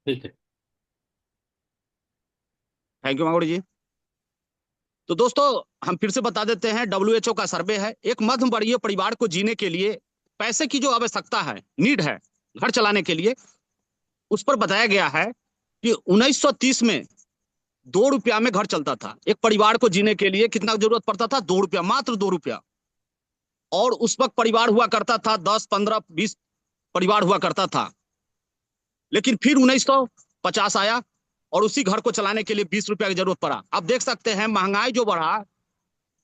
ठीक है। Thank you मांगोड़ी जी। तो दोस्तों, हम फिर से बता देते हैं, डब्ल्यूएचओ का सर्वे है, एक मध्यम वर्गीय परिवार को जीने के लिए पैसे की जो आवश्यकता है, नीड है, घर चलाने के लिए, उस पर बताया गया है कि 1930 में 2 रुपया में घर चलता था। एक परिवार को जीने के लिए कितना जरूरत पड़ता था? 2 रुपया, मात्र 2 रुपया। और उस वक्त परिवार हुआ करता था 10, 15, 20 परिवार हुआ करता था। लेकिन फिर 1950 आया और उसी घर को चलाने के लिए 20 रुपया की जरूरत पड़ा। अब देख सकते हैं महंगाई जो बढ़ा,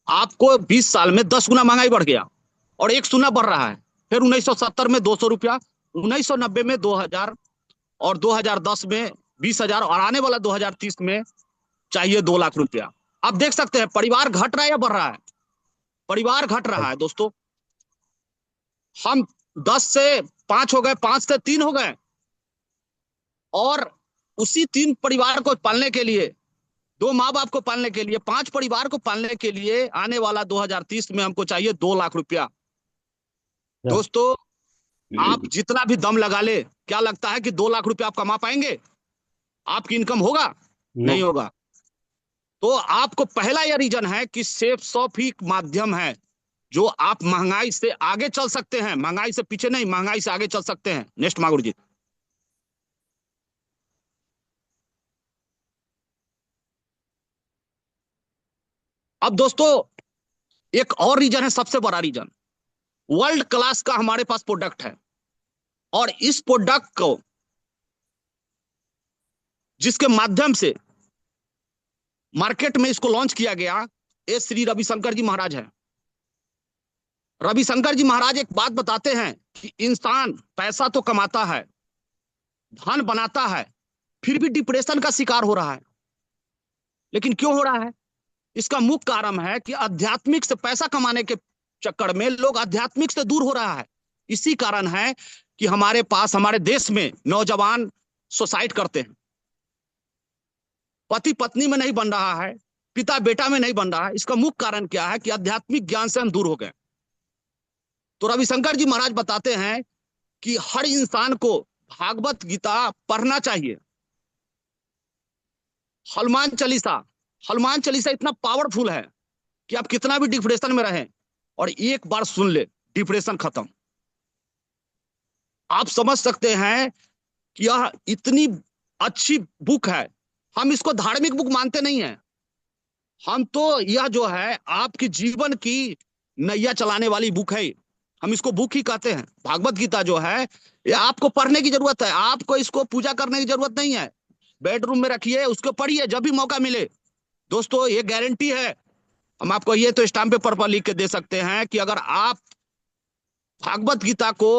आपको 20 साल में 10 गुना महंगाई बढ़ गया और 1 गुना बढ़ रहा है। फिर 1970 में 200 रुपया, 1990 में 2000, और 2010 में 20,000, और आने वाला 2030 में चाहिए 2 लाख रुपया। आप देख सकते हैं परिवार घट रहा है या बढ़ रहा है? परिवार घट रहा है दोस्तों। हम 10 से 5 हो गए, 5 से 3 हो गए, और उसी 3 परिवार को पालने के लिए, 2 माँ बाप को पालने के लिए, 5 परिवार को पालने के लिए आने वाला 2030 में हमको चाहिए 2 लाख रुपया। दोस्तों, आप जितना भी दम लगा ले, क्या लगता है कि 2 लाख रुपया आप कमा पाएंगे? आपकी इनकम होगा? नो। नहीं होगा। तो आपको पहला यह रीजन है कि सेफ सॉफ ही माध्यम है जो आप महंगाई से आगे चल सकते हैं, महंगाई से पीछे नहीं, महंगाई से आगे चल सकते हैं। नेक्स्ट मागुर जी। अब दोस्तों, एक और रीजन है, सबसे बड़ा रीजन, वर्ल्ड क्लास का हमारे पास प्रोडक्ट है। और इस प्रोडक्ट को, जिसके माध्यम से मार्केट में इसको लॉन्च किया गया, ये श्री रविशंकर जी महाराज है। रविशंकर जी महाराज एक बात बताते हैं कि इंसान पैसा तो कमाता है, धन बनाता है, फिर भी डिप्रेशन का शिकार हो रहा है। लेकिन क्यों हो रहा है? इसका मुख्य कारण है कि आध्यात्मिक से पैसा कमाने के चक्कर में लोग आध्यात्मिक से दूर हो रहा है। इसी कारण है कि हमारे पास, हमारे देश में नौजवान सुसाइड करते हैं। पति पत्नी में नहीं बन रहा है, पिता बेटा में नहीं बन रहा है। इसका मुख्य कारण क्या है? कि आध्यात्मिक ज्ञान से हम दूर हो गए। तो रविशंकर जी महाराज बताते हैं कि हर इंसान को भागवत गीता पढ़ना चाहिए। हनुमान चालीसा, हनुमान चालीसा इतना पावरफुल है कि आप कितना भी डिप्रेशन में रहें और एक बार सुन ले, डिप्रेशन खत्म। आप समझ सकते हैं कि यह इतनी अच्छी बुक है। हम इसको धार्मिक बुक मानते नहीं है, हम तो यह जो है आपकी जीवन की नैया चलाने वाली बुक है। हम इसको बुक ही कहते हैं। भागवत गीता जो है, ये आपको पढ़ने की जरूरत है, आपको इसको पूजा करने की जरूरत नहीं है। बेडरूम में रखिए, उसको पढ़िए जब भी मौका मिले। दोस्तों, ये गारंटी है, हम आपको ये तो स्टाम्प पेपर पर लिख के दे सकते हैं कि अगर आप भागवत गीता को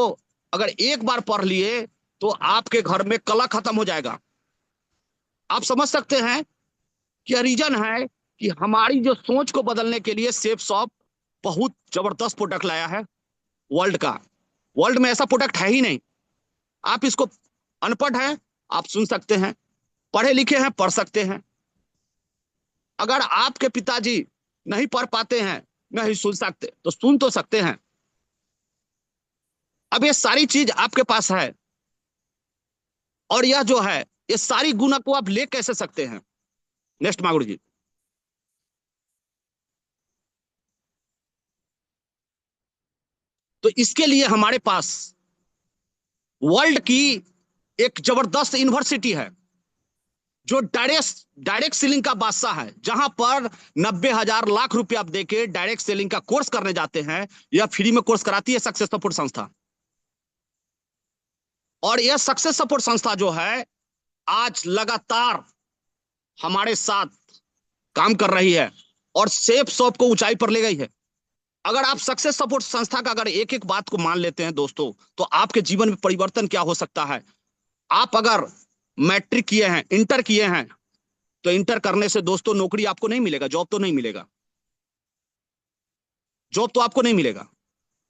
अगर एक बार पढ़ लिए तो आपके घर में कलह खत्म हो जाएगा। आप समझ सकते हैं कि रीजन है कि हमारी जो सोच को बदलने के लिए सेफ शॉप बहुत जबरदस्त प्रोडक्ट लाया है वर्ल्ड का। वर्ल्ड में ऐसा प्रोडक्ट है ही नहीं। आप इसको, अनपढ़ है आप सुन सकते हैं, पढ़े लिखे हैं पढ़ सकते हैं। अगर आपके पिताजी नहीं पढ़ पाते हैं, नहीं सुन सकते, तो सुन तो सकते हैं। अब ये सारी चीज आपके पास है, और यह जो है, ये सारी गुण को आप ले कैसे सकते हैं? नेक्स्ट मागुर जी। तो इसके लिए हमारे पास वर्ल्ड की एक जबरदस्त यूनिवर्सिटी है जो डायरेक्ट डायरेक्ट सेलिंग का बादशाह है, जहां पर 90,000 लाख रुपया आप देके डायरेक्ट सेलिंग का कोर्स करने जाते हैं। यह फ्री में कोर्स कराती है सक्सेस सपोर्ट संस्था। और यह सक्सेस सपोर्ट संस्था जो है, आज लगातार हमारे साथ काम कर रही है और सेफ शॉप को ऊंचाई पर ले गई है। अगर आप सक्सेस सपोर्ट संस्था का अगर एक एक बात को मान लेते हैं दोस्तों, तो आपके जीवन में परिवर्तन क्या हो सकता है। आप अगर मैट्रिक किए हैं, इंटर किए हैं, तो इंटर करने से दोस्तों नौकरी आपको नहीं मिलेगा, जॉब तो नहीं मिलेगा, जॉब तो आपको नहीं मिलेगा।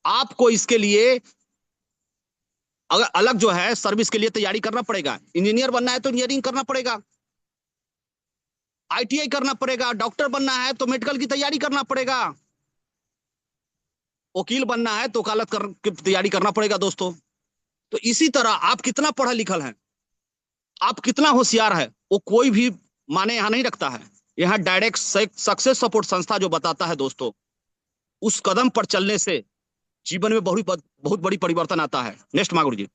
आपको इसके लिए अगर अलग जो है सर्विस के लिए तैयारी करना पड़ेगा। इंजीनियर बनना है तो इंजीनियरिंग करना पड़ेगा, आईटीआई करना पड़ेगा। डॉक्टर बनना है तो मेडिकल की तैयारी करना पड़ेगा। वकील बनना है तो वकालत की तैयारी करना पड़ेगा दोस्तों। तो इसी तरह आप कितना पढ़ा लिखल हैं, आप कितना होशियार है वो कोई भी माने यहाँ नहीं रखता है। यहाँ डायरेक्ट सक्सेस सपोर्ट संस्था जो बताता है दोस्तों, उस कदम पर चलने से जीवन में बहुत बड़ी परिवर्तन आता है। नेक्स्ट मागुर जी।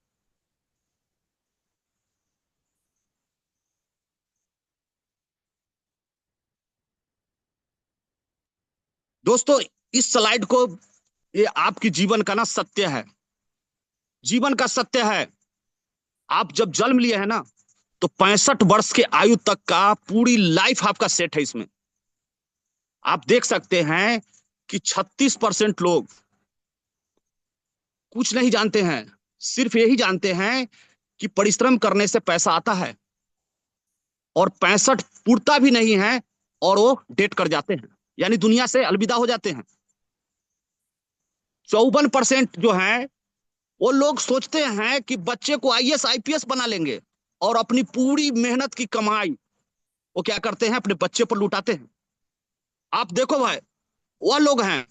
दोस्तों इस स्लाइड को, ये आपकी जीवन का ना सत्य है, जीवन का सत्य है। आप जब जन्म लिए हैं ना, तो 65 वर्ष के आयु तक का पूरी लाइफ आपका सेट है इसमें। आप देख सकते हैं कि 36% लोग कुछ नहीं जानते हैं, सिर्फ यही जानते हैं कि परिश्रम करने से पैसा आता है, और 65 पूर्ता भी नहीं है और वो डेट कर जाते हैं, यानी दुनिया से अलविदा हो जाते हैं। 54% जो है वो लोग सोचते हैं कि बच्चे को आईएएस आईपीएस बना लेंगे, और अपनी पूरी मेहनत की कमाई वो क्या करते हैं, अपने बच्चे पर लुटाते हैं। आप देखो भाई, वो लोग हैं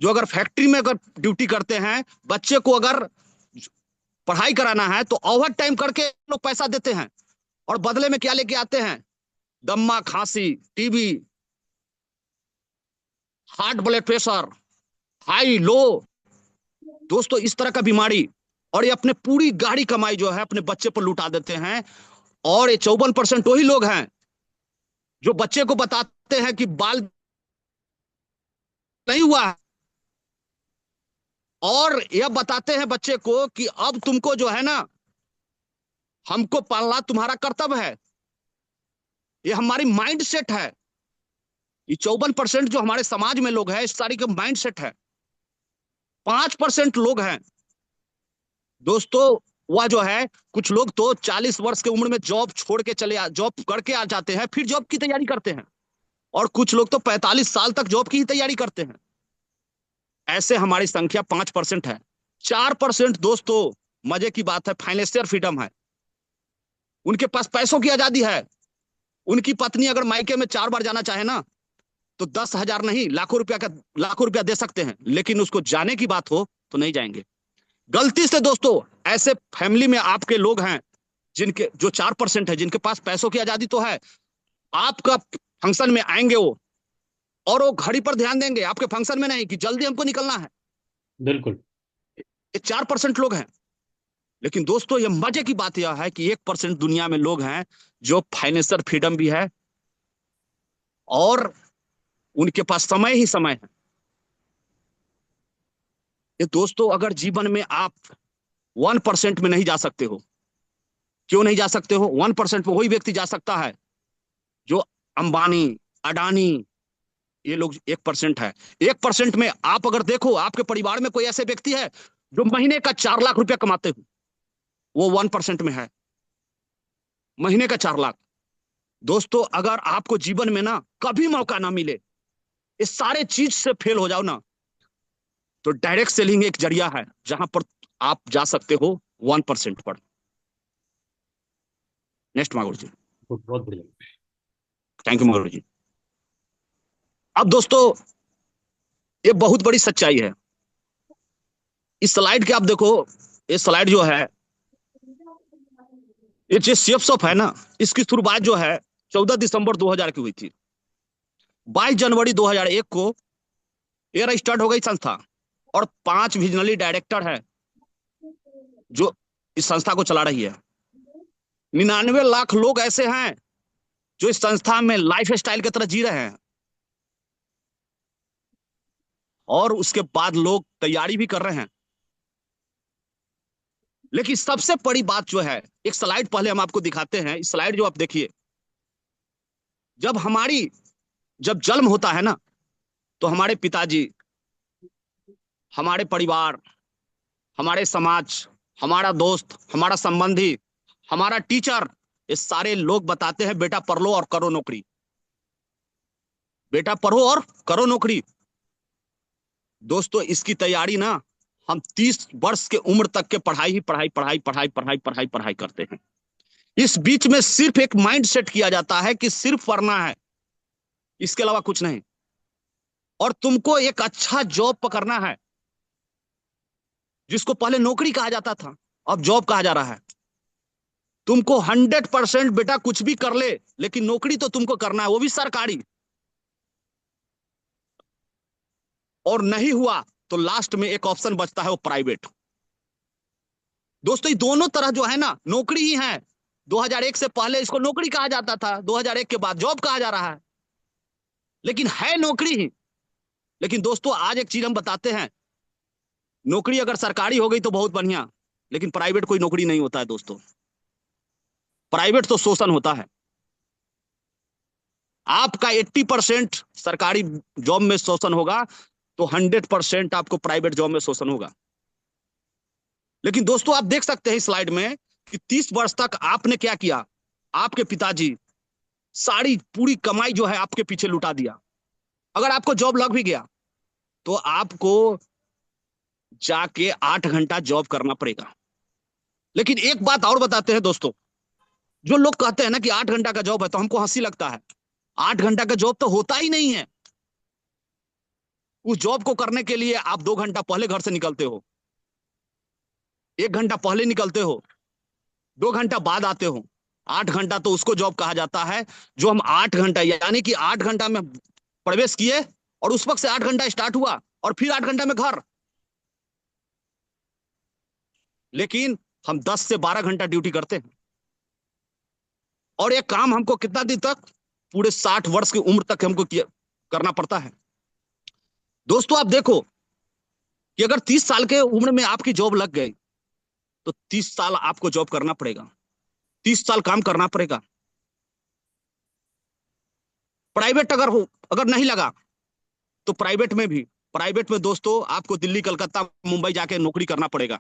जो अगर फैक्ट्री में अगर ड्यूटी करते हैं, बच्चे को अगर पढ़ाई कराना है तो ओवर टाइम करके लोग पैसा देते हैं, और बदले में क्या लेके आते हैं, दम्मा, खांसी, TB, heart blood pressure, high low, दोस्तों इस तरह का बीमारी। और ये अपने पूरी गाड़ी कमाई जो है अपने बच्चे पर लुटा देते हैं। और ये 54% वही लोग हैं जो बच्चे को बताते हैं कि बाल नहीं हुआ है, और यह बताते हैं बच्चे को कि अब तुमको जो है ना, हमको पालना तुम्हारा कर्तव्य है। ये हमारी माइंड सेट है। ये 54% जो हमारे समाज में लोग हैं, इस सारी का माइंड सेट है। 5% लोग हैं दोस्तों, वह जो है, कुछ लोग तो 40 वर्ष की उम्र में जॉब छोड़ के जॉब करके आ जाते हैं, फिर जॉब की तैयारी करते हैं। और कुछ लोग तो 45 साल तक जॉब की ही तैयारी करते हैं। ऐसे हमारी संख्या 5% है। 4% दोस्तों, मजे की बात है, फाइनेंशियल फ्रीडम है, उनके पास पैसों की आजादी है। उनकी पत्नी अगर मायके में 4 बार जाना चाहे ना, तो 10,000 नहीं, लाखों रुपया दे सकते हैं, लेकिन उसको जाने की बात हो तो नहीं जाएंगे। गलती से दोस्तों ऐसे फैमिली में आपके लोग हैं जिनके, जो 4% है, जिनके पास पैसों की आजादी तो है, आपका फंक्शन में आएंगे वो, और वो घड़ी पर ध्यान देंगे, आपके फंक्शन में नहीं कि जल्दी हमको निकलना है। बिल्कुल। ये 4% लोग हैं। लेकिन दोस्तों ये मजे की बात यह है कि 1% दुनिया में लोग हैं जो फाइनेंशियल फ्रीडम भी है, और उनके पास समय ही समय है। ये दोस्तों अगर जीवन में आप 1% में नहीं जा सकते हो, क्यों नहीं जा सकते हो? 1% में वही व्यक्ति जा सकता है जो अंबानी, अडानी, ये लोग 1% है। 1% में आप अगर देखो, आपके परिवार में कोई ऐसे व्यक्ति है जो महीने का 4 लाख रुपया कमाते हो, वो 1% में है, महीने का 4 लाख। दोस्तों अगर आपको जीवन में ना कभी मौका ना मिले, इस सारे चीज से फेल हो जाओ ना, तो डायरेक्ट सेलिंग एक जरिया है जहां पर आप जा सकते हो 1% पर। नेक्स्ट मागुर जी। बहुत बढ़िया। थैंक यू मागुर जी। अब दोस्तों ये बहुत बड़ी सच्चाई है। इस स्लाइड के आप देखो, ये स्लाइड जो है, ये जो शेप शॉप है ना, इसकी शुरुआत जो है 14 दिसंबर 2000 की हुई थी। 22 जनवरी 2001 को ये रजिस्टर्ड हो गई संस्था, और 5 विजनरी डायरेक्टर है जो इस संस्था को चला रही है। 99 लाख लोग ऐसे हैं जो इस संस्था में लाइफ स्टाइल की तरह जी रहे हैं, और उसके बाद लोग तैयारी भी कर रहे हैं। लेकिन सबसे बड़ी बात जो है, एक स्लाइड पहले हम आपको दिखाते हैं। इस स्लाइड जो आप देखिए, जब जन्म होता है ना, तो हमारे पिताजी, हमारे परिवार, हमारे समाज, हमारा दोस्त, हमारा संबंधी, हमारा टीचर, ये सारे लोग बताते हैं बेटा पढ़ लो और करो नौकरी, बेटा पढ़ो और करो नौकरी। दोस्तों इसकी तैयारी ना हम 30 वर्ष के उम्र तक के पढ़ाई ही पढ़ाई पढ़ाई पढ़ाई पढ़ाई पढ़ाई पढ़ाई करते हैं। इस बीच में सिर्फ एक माइंड सेट किया जाता है कि सिर्फ पढ़ना है, इसके अलावा कुछ नहीं, और तुमको एक अच्छा जॉब पकड़ना है, जिसको पहले नौकरी कहा जाता था अब जॉब कहा जा रहा है। तुमको 100% बेटा कुछ भी कर ले, लेकिन नौकरी तो तुमको करना है, वो भी सरकारी। और नहीं हुआ तो लास्ट में एक ऑप्शन बचता है, वो प्राइवेट। दोस्तों ये दोनों तरह जो है ना, नौकरी ही है। 2001 से पहले इसको नौकरी कहा जाता था, 2001 के बाद जॉब कहा जा रहा है, लेकिन है नौकरी ही। लेकिन दोस्तों आज एक चीज हम बताते हैं, नौकरी अगर सरकारी हो गई तो बहुत बढ़िया, लेकिन प्राइवेट कोई नौकरी नहीं होता है दोस्तों। प्राइवेट तो शोषण होता है। आपका 80% सरकारी जॉब में शोषण होगा, तो 100% आपको प्राइवेट जॉब में शोषण होगा। लेकिन दोस्तों आप देख सकते हैं स्लाइड में कि 30 वर्ष तक आपने क्या किया। आपके पिताजी सारी पूरी कमाई जो है आपके पीछे लुटा दिया। अगर आपको जॉब लग भी गया तो आपको जाके 8 घंटा जॉब करना पड़ेगा। लेकिन एक बात और बताते हैं दोस्तों, जो लोग कहते हैं ना कि 8 घंटा का जॉब है, तो हमको हंसी लगता है। 8 घंटा का जॉब तो होता ही नहीं है। उस जॉब को करने के लिए आप 2 घंटा पहले घर से निकलते हो, 1 घंटा पहले निकलते हो, 2 घंटा बाद आते हो। 8 घंटा तो उसको जॉब कहा जाता है जो हम 8 घंटा, यानी कि 8 घंटा में प्रवेश किए और उस वक्त से 8 घंटा स्टार्ट हुआ और फिर 8 घंटा में घर। लेकिन हम 10 से 12 घंटा ड्यूटी करते हैं, और ये काम हमको कितना दिन तक, पूरे 60 वर्ष की उम्र तक हमको करना पड़ता है। दोस्तों आप देखो कि अगर 30 साल के उम्र में आपकी जॉब लग गई तो 30 साल आपको जॉब करना पड़ेगा, 30 साल काम करना पड़ेगा। प्राइवेट अगर नहीं लगा तो प्राइवेट में दोस्तों आपको दिल्ली, कलकत्ता, मुंबई जाके नौकरी करना पड़ेगा।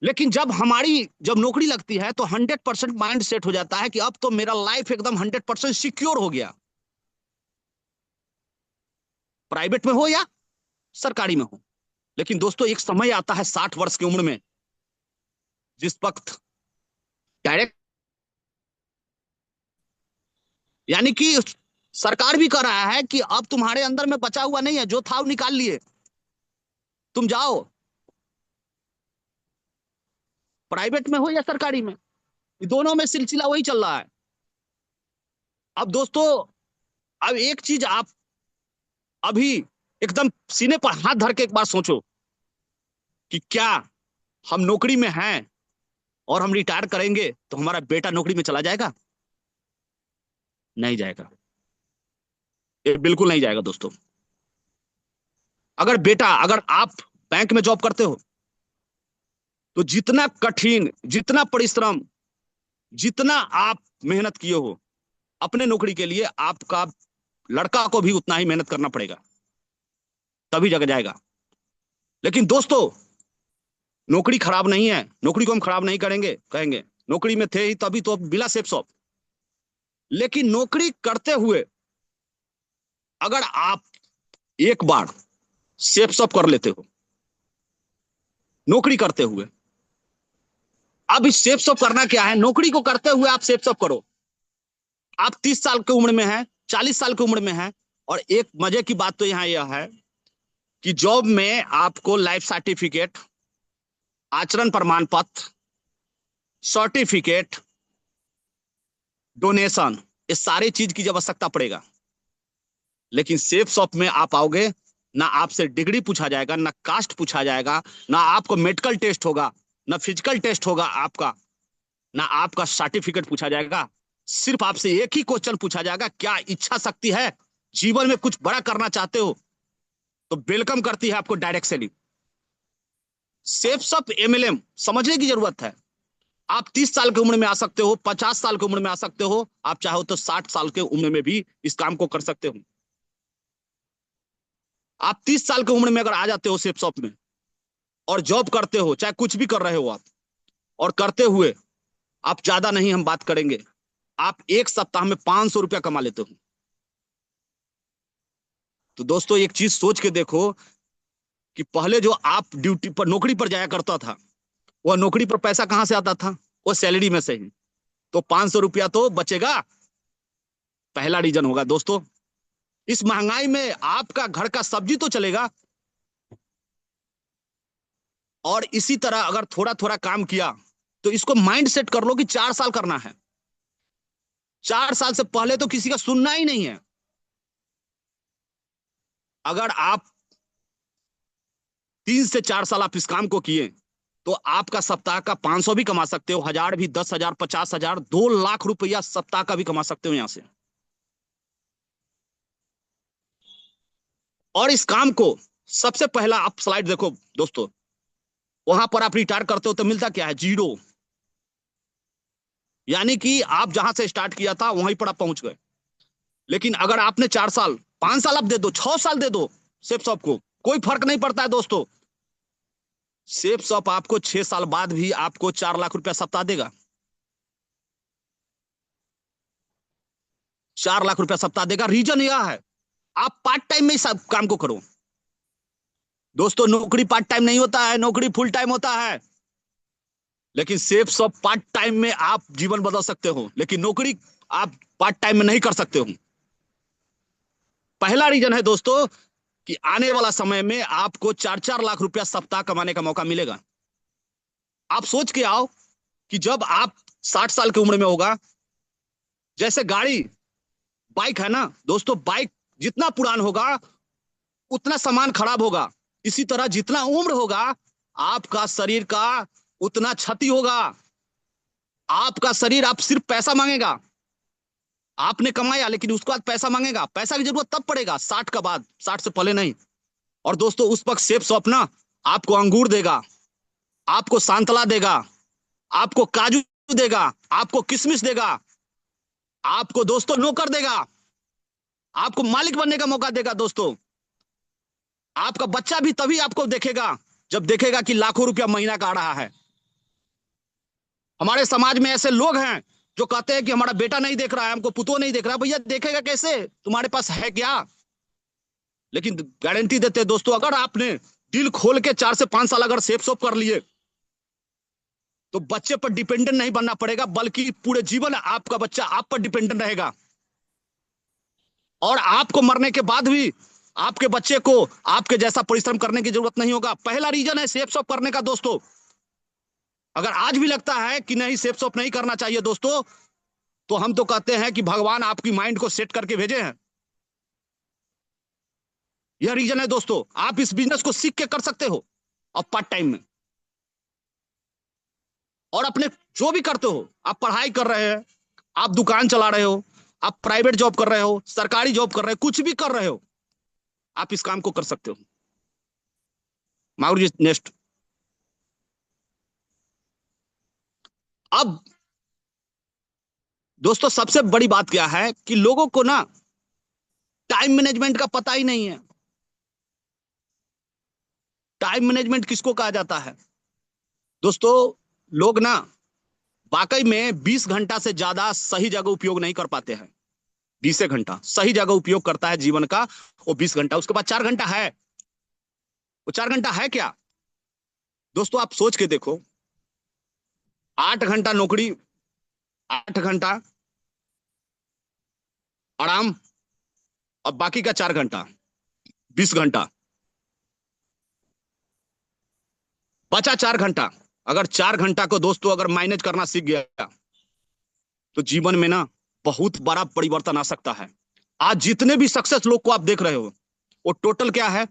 लेकिन जब नौकरी लगती है तो 100% माइंड सेट हो जाता है कि अब तो मेरा लाइफ एकदम 100% सिक्योर हो गया, प्राइवेट में हो या सरकारी में हो। लेकिन दोस्तों एक समय आता है 60 वर्ष की उम्र में, जिस वक्त डायरेक्ट, यानी कि सरकार भी कह रहा है कि अब तुम्हारे अंदर में बचा हुआ नहीं है, जो था वो निकाल लिए, तुम जाओ, प्राइवेट में हो या सरकारी में, दोनों में सिलसिला वही चल रहा है। अब दोस्तों अब एक चीज आप अभी एकदम सीने पर हाथ धर के एक बार सोचो कि क्या हम नौकरी में हैं और हम रिटायर करेंगे तो हमारा बेटा नौकरी में चला जाएगा? नहीं जाएगा, ये बिल्कुल नहीं जाएगा दोस्तों। अगर आप बैंक में जॉब करते हो तो जितना कठिन, जितना परिश्रम, जितना आप मेहनत किए हो अपने नौकरी के लिए, आपका लड़का को भी उतना ही मेहनत करना पड़ेगा, तभी जग जाएगा। लेकिन दोस्तों नौकरी खराब नहीं है, नौकरी को हम खराब नहीं करेंगे, कहेंगे नौकरी में थे ही तभी तो बिला सेफ शॉप। लेकिन नौकरी करते हुए अगर आप एक बार सेफ शॉप कर लेते हो नौकरी करते हुए, अब इस सेफ शॉप करना क्या है, नौकरी को करते हुए आप सेफ शॉप करो। आप 30 साल की उम्र में हैं, 40 साल की उम्र में हैं, और एक मजे की बात तो यहां यह है कि जॉब में आपको लाइफ सर्टिफिकेट, आचरण प्रमाण पत्र, सर्टिफिकेट, डोनेशन, इस सारी चीज की आवश्यकता पड़ेगा। लेकिन सेफ शॉप में आप आओगे, ना आपसे डिग्री पूछा जाएगा, ना कास्ट पूछा जाएगा, ना आपको मेडिकल टेस्ट होगा, ना फिजिकल टेस्ट होगा आपका, ना आपका सर्टिफिकेट पूछा जाएगा। सिर्फ आपसे एक ही क्वेश्चन पूछा जाएगा, क्या इच्छा शक्ति है, जीवन में कुछ बड़ा करना चाहते हो? तो वेलकम करती है आपको direct selling. Safe shop MLM समझने की जरूरत है। आप 30 साल की उम्र में आ सकते हो, 50 साल की उम्र में आ सकते हो, आप चाहो तो 60 साल के उम्र में भी इस काम को कर सकते हो। आप 30 साल की उम्र में अगर आ जाते हो सेफ शॉप में और जॉब करते हो, चाहे कुछ भी कर रहे हो आप, और करते हुए आप ज्यादा नहीं हम बात करेंगे, आप एक सप्ताह में 500 रुपया कमा लेते हो। तो दोस्तों एक चीज सोच के देखो कि पहले जो आप ड्यूटी पर, नौकरी पर जाया करता था, वह नौकरी पर पैसा कहां से आता था? वो सैलरी में से ही। तो 500 रुपया तो बचेगा, पहला रीजन होगा दोस्तों। इस महंगाई में आपका घर का सब्जी तो चलेगा, और इसी तरह अगर थोड़ा थोड़ा काम किया तो इसको माइंड सेट कर लो कि 4 साल करना है। 4 साल से पहले तो किसी का सुनना ही नहीं है। अगर आप 3 से 4 साल आप इस काम को किए तो आपका सप्ताह का 500 भी कमा सकते हो, 1000 भी, 10,000, 50,000, 2 लाख रुपया सप्ताह का भी कमा सकते हो यहां से। और इस काम को सबसे पहला आप स्लाइड देखो दोस्तों, वहां पर आप रिटायर करते हो तो मिलता क्या है? जीरो। यानी कि आप जहां से स्टार्ट किया था वहीं पर आप पहुंच गए। लेकिन अगर आपने 4 साल, 5 साल आप दे दो, 6 साल दे दो सेफ शॉप को, कोई फर्क नहीं पड़ता है दोस्तों। सेफ शॉप आपको 6 साल बाद भी आपको 4 लाख रुपया सप्ताह देगा। 4 लाख रुपया सप्ताह देगा। रीजन यह है, आप पार्ट टाइम में इस काम को करो। दोस्तों नौकरी पार्ट टाइम नहीं होता है, नौकरी फुल टाइम होता है। लेकिन सेफ शॉप पार्ट टाइम में आप जीवन बदल सकते हो, लेकिन नौकरी आप पार्ट टाइम में नहीं कर सकते हो। पहला रीजन है दोस्तों कि आने वाला समय में आपको 4-4 लाख रुपया सप्ताह कमाने का मौका मिलेगा। आप सोच के आओ कि जब आप 60 साल की उम्र में होगा, जैसे गाड़ी, बाइक है ना दोस्तों, बाइक जितना पुरान होगा उतना सामान खराब होगा। इसी तरह जितना उम्र होगा आपका शरीर का उतना क्षति होगा। आपका शरीर आप सिर्फ पैसा मांगेगा। आपने कमाया लेकिन उसके बाद पैसा मांगेगा। पैसा की जरूरत तब पड़ेगा 60 का बाद, 60 से पहले नहीं। और दोस्तों उस वक्त सेफ शॉप ना आपको अंगूर देगा, आपको संतरा देगा, आपको काजू देगा, आपको किशमिश देगा, आपको दोस्तों नौकर देगा, आपको मालिक बनने का मौका देगा। दोस्तों आपका बच्चा भी तभी आपको देखेगा जब देखेगा कि लाखों रुपया महीना का आ रहा है। हमारे समाज में ऐसे लोग हैं जो कहते हैं कि हमारा बेटा नहीं देख रहा है, हमको पुतो नहीं देख रहा है। भैया देखेगा कैसे? तुम्हारे पास है क्या? लेकिन गारंटी देते हैं दोस्तों, अगर आपने दिल खोल के 4 से 5 साल अगर सेफ शॉप कर लिए तो बच्चे पर डिपेंडेंट नहीं बनना पड़ेगा, बल्कि पूरे जीवन आपका बच्चा आप पर डिपेंडेंट रहेगा। और आपको मरने के बाद भी आपके बच्चे को आपके जैसा परिश्रम करने की जरूरत नहीं होगा। पहला रीजन है सेफ शॉप करने का दोस्तों। अगर आज भी लगता है कि नहीं सेफ शॉप नहीं करना चाहिए दोस्तों, तो हम तो कहते हैं कि भगवान आपकी माइंड को सेट करके भेजे हैं। यह रीजन है दोस्तों, आप इस बिजनेस को सीख के कर सकते हो और पार्ट टाइम में। और अपने जो भी करते हो, आप पढ़ाई कर रहे हैं, आप दुकान चला रहे हो, आप प्राइवेट जॉब कर रहे हो, सरकारी जॉब कर रहे हो, कुछ भी कर रहे हो, आप इस काम को कर सकते हो। माहौर जी नेक्स्ट। अब दोस्तों सबसे बड़ी बात क्या है कि लोगों को ना टाइम मैनेजमेंट का पता ही नहीं है। टाइम मैनेजमेंट किसको कहा जाता है दोस्तों? लोग ना वाकई में 20 घंटा से ज्यादा सही जगह उपयोग नहीं कर पाते हैं। 20 घंटा सही जगह उपयोग करता है जीवन का, वो 20 घंटा। उसके बाद 4 घंटा है, वो 4 घंटा है क्या दोस्तों? आप सोच के देखो, 8 घंटा नौकरी, 8 घंटा आराम, और बाकी का 4 घंटा, 20 घंटा बचा। 4 घंटा, अगर 4 घंटा को दोस्तों अगर मैनेज करना सीख गया तो जीवन में ना बहुत बड़ा परिवर्तन आ सकता है। आज जितने भी सक्सेस लोग को आप देख रहे हो, वो टोटल क्या है?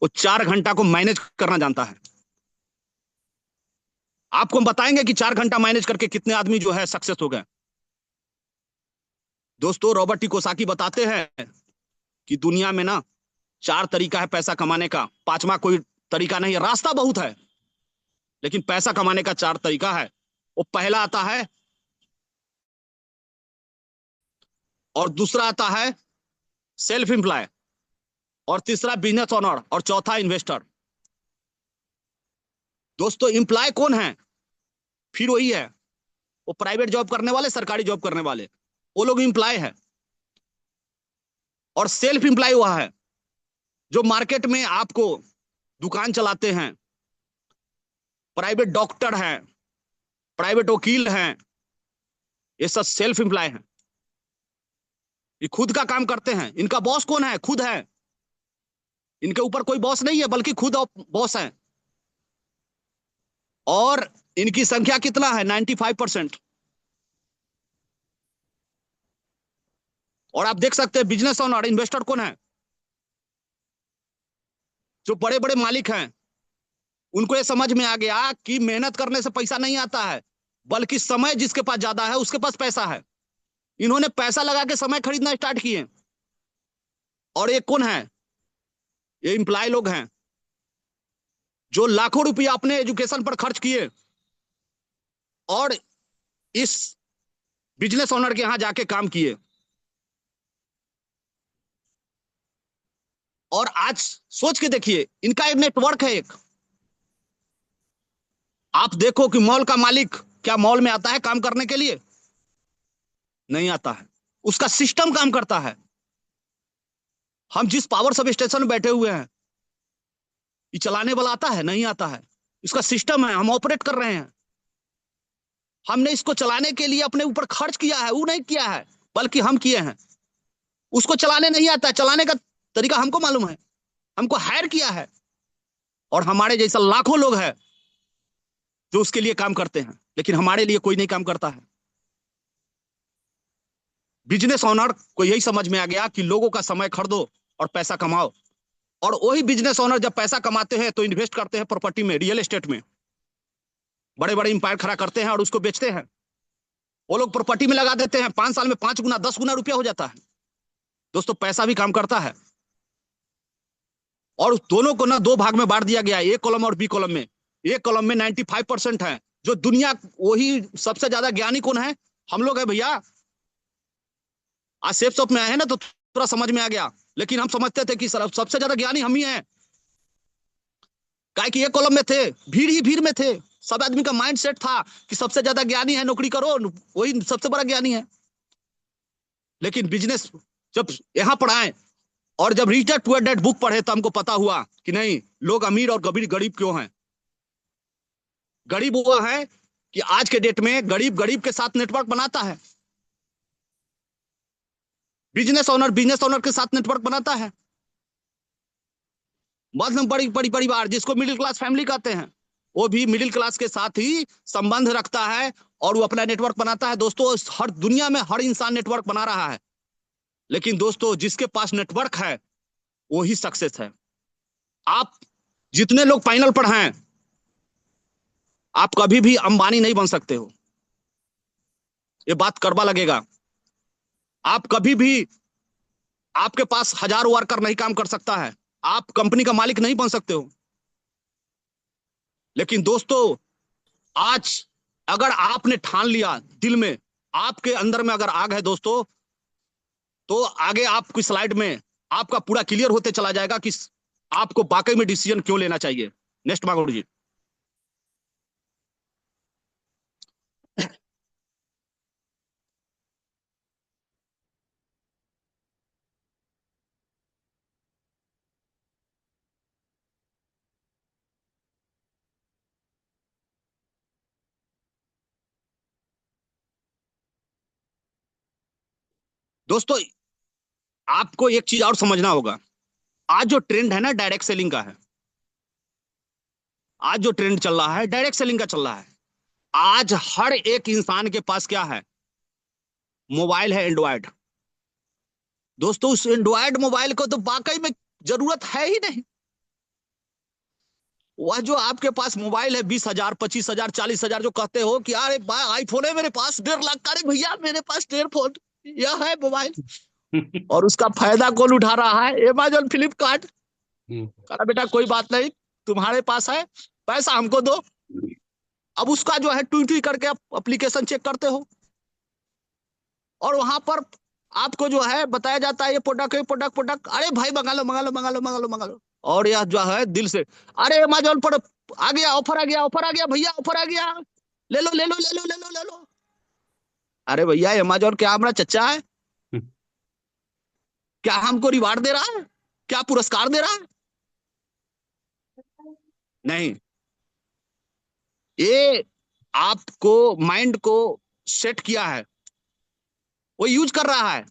वो 4 घंटा को मैनेज करना जानता है। आपको हम बताएंगे कि 4 घंटा मैनेज करके कितने आदमी जो है सक्सेस हो गए। दोस्तों रॉबर्ट टी कियोसाकी बताते हैं कि दुनिया में ना 4 तरीका है पैसा कमाने का, पांचवा कोई तरीका नहीं है। रास्ता बहुत है लेकिन पैसा कमाने का 4 तरीका है। वो पहला आता है, और दूसरा आता है सेल्फ एम्प्लॉय, और तीसरा बिजनेस ओनर, और चौथा इन्वेस्टर। दोस्तों एम्प्लॉय कौन है? फिर वही है, वो प्राइवेट जॉब करने वाले, सरकारी जॉब करने वाले, वो लोग एम्प्लॉय है। और सेल्फ एम्प्लॉय वह है जो मार्केट में आपको दुकान चलाते हैं, प्राइवेट डॉक्टर हैं, प्राइवेट वकील हैं, ये सब सेल्फ एम्प्लॉय हैं। ये खुद का काम करते हैं। इनका बॉस कौन है? खुद है। इनके ऊपर कोई बॉस नहीं है बल्कि खुद बॉस है। और इनकी संख्या कितना है? 95%। और आप देख सकते हैं बिजनेस ओनर, इन्वेस्टर कौन है? जो बड़े बड़े मालिक हैं, उनको ये समझ में आ गया कि मेहनत करने से पैसा नहीं आता है, बल्कि समय जिसके पास ज्यादा है उसके पास पैसा है। इन्होंने पैसा लगा के समय खरीदना स्टार्ट किए। और ये कौन है? ये इंप्लॉय लोग हैं जो लाखों रुपया अपने एजुकेशन पर खर्च किए और इस बिजनेस ओनर के यहां जाके काम किए। और आज सोच के देखिए, इनका एक नेटवर्क है एक। आप देखो कि मॉल का मालिक क्या मॉल में आता है काम करने के लिए? नहीं आता है। उसका सिस्टम काम करता है। हम जिस पावर सब स्टेशन में बैठे हुए हैं, ये चलाने वाला आता है? नहीं आता है। इसका सिस्टम है, हम ऑपरेट कर रहे हैं। हमने इसको चलाने के लिए अपने ऊपर खर्च किया है, वो नहीं किया है, बल्कि हम किए हैं। उसको चलाने नहीं आता है, चलाने का तरीका हमको मालूम है, हमको हायर किया है। और हमारे जैसा लाखों लोग हैं जो उसके लिए काम करते हैं, लेकिन हमारे लिए कोई नहीं काम करता है। बिजनेस ओनर को यही समझ में आ गया कि लोगों का समय खरीदो और पैसा कमाओ। और वही बिजनेस ओनर जब पैसा कमाते हैं तो इन्वेस्ट करते हैं प्रॉपर्टी में, रियल एस्टेट में। बड़े बड़े इंपायर खड़ा करते हैं और उसको बेचते हैं। वो लोग प्रॉपर्टी में लगा देते हैं, 5 साल में 5 गुना 10 गुना रुपया हो जाता है। दोस्तों, पैसा भी काम करता है। और दोनों को ना दो भाग में बांट दिया गया है, ए कॉलम और बी कॉलम में। ए कॉलम में 95% है जो दुनिया, वही सबसे ज्यादा ज्ञानी कौन है? हम लोग है भैया। आज सेफ शॉप में आए हैं ना तो थोड़ा समझ में आ गया, लेकिन हम समझते थे कि सबसे ज्यादा ज्ञानी हम ही हैं। काहे कि एक कॉलम में थे, भीड़ ही भीड़ में थे। सब आदमी का माइंड सेट था कि सबसे ज्यादा ज्ञानी है, नौकरी करो, वही सबसे बड़ा ज्ञानी है। लेकिन बिजनेस जब यहां पर आए और जब rich dad poor dad book पढ़े तो हमको पता हुआ कि नहीं, लोग अमीर और गरीब गरीब क्यों हैं। गरीब वो है कि आज के डेट में गरीब गरीब के साथ नेटवर्क बनाता है, बिजनेस ओनर के साथ नेटवर्क बनाता है। मध्यम बड़ी बड़ी परिवार, जिसको मिडिल क्लास फैमिली कहते हैं, वो भी मिडिल क्लास के साथ ही संबंध रखता है और वो अपना नेटवर्क बनाता है। दोस्तों, हर दुनिया में हर इंसान नेटवर्क बना रहा है, लेकिन दोस्तों जिसके पास नेटवर्क है वो ही सक्सेस है। आप जितने लोग फाइनल पर हैं, आप कभी भी अंबानी नहीं बन सकते हो, ये बात करवा लगेगा। आप कभी भी, आपके पास हजारों वर्कर नहीं काम कर सकता है, आप कंपनी का मालिक नहीं बन सकते हो। लेकिन दोस्तों, आज अगर आपने ठान लिया दिल में, आपके अंदर में अगर आग है दोस्तों, तो आगे आपकी स्लाइड में आपका पूरा क्लियर होते चला जाएगा कि आपको वाकई में डिसीजन क्यों लेना चाहिए। नेक्स्ट मांगो जी। दोस्तों, आपको एक चीज और समझना होगा। आज जो ट्रेंड है ना डायरेक्ट सेलिंग का है, आज जो ट्रेंड चल रहा है डायरेक्ट सेलिंग का चल रहा है। आज हर एक इंसान के पास क्या है? मोबाइल है, एंड्रॉयड। दोस्तों, उस एंड्रॉयड मोबाइल को तो वाकई में जरूरत है ही नहीं। वह जो आपके पास मोबाइल है 20,000 25,000 40,000, जो कहते हो कि अरे आईफोन है मेरे पास 1.5 लाख का, अरे भैया मेरे पास 1.5 फोन, यह है मोबाइल। और उसका फायदा कौन उठा रहा है? अमेजोन, फ्लिपकार्ट। कहा बेटा कोई बात नहीं, तुम्हारे पास है, पैसा हमको दो। अब उसका जो है ट्वीट करके आप एप्लीकेशन चेक करते हो और वहां पर आपको जो है बताया जाता है ये प्रोडक्ट है, प्रोडक्ट प्रोडक्ट, अरे भाई मंगा लो मंगा लो मंगा लो मंगा लो मंगा लो। और यह जो है दिल से, अरे अमेजोन पर आ गया, ऑफर आ गया, ऑफर आ गया भैया, ऑफर आ गया, ले लो ले लो ले लो ले लो ले लो। अरे भैया, अमेजोन क्या हमारा चच्चा है? क्या हमको रिवार्ड दे रहा है? क्या पुरस्कार दे रहा है? नहीं। ये आपको माइंड को सेट किया है, वो यूज कर रहा है।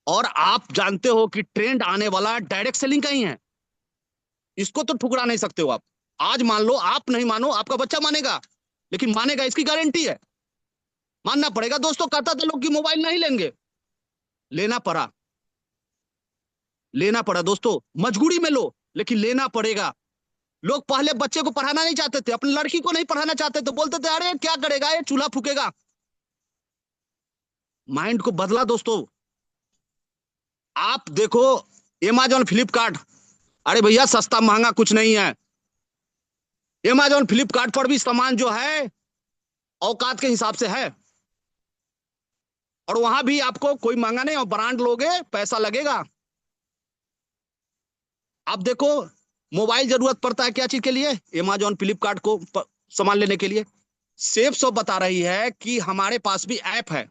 और आप जानते हो कि ट्रेंड आने वाला डायरेक्ट सेलिंग का ही है, इसको तो ठुकरा नहीं सकते हो आप। आज मान लो, आप नहीं मानो, आपका बच्चा मानेगा, लेकिन मानेगा इसकी गारंटी है, मानना पड़ेगा। दोस्तों, कहता था लोग कि मोबाइल नहीं लेंगे, लेना पड़ा, लेना पड़ा दोस्तों, मजबूरी में लो, लेकिन लेना पड़ेगा। लोग पहले बच्चे को पढ़ाना नहीं चाहते थे, अपनी लड़की को नहीं पढ़ाना चाहते थे, बोलते थे अरे क्या करेगा ये, चूल्हा फूकेगा। माइंड को बदला दोस्तों। आप देखो, अमेजॉन, फ्लिपकार्ट, अरे भैया सस्ता महंगा कुछ नहीं है। अमेजॉन फ्लिपकार्ट पर भी सामान जो है औकात के हिसाब से है, और वहां भी आपको कोई महंगा नहीं, और ब्रांड लोगे पैसा लगेगा। आप देखो, मोबाइल जरूरत पड़ता है क्या चीज के लिए, अमेजॉन फ्लिपकार्ट को सामान लेने के लिए। सेफ शॉप बता रही है कि हमारे पास भी ऐप है,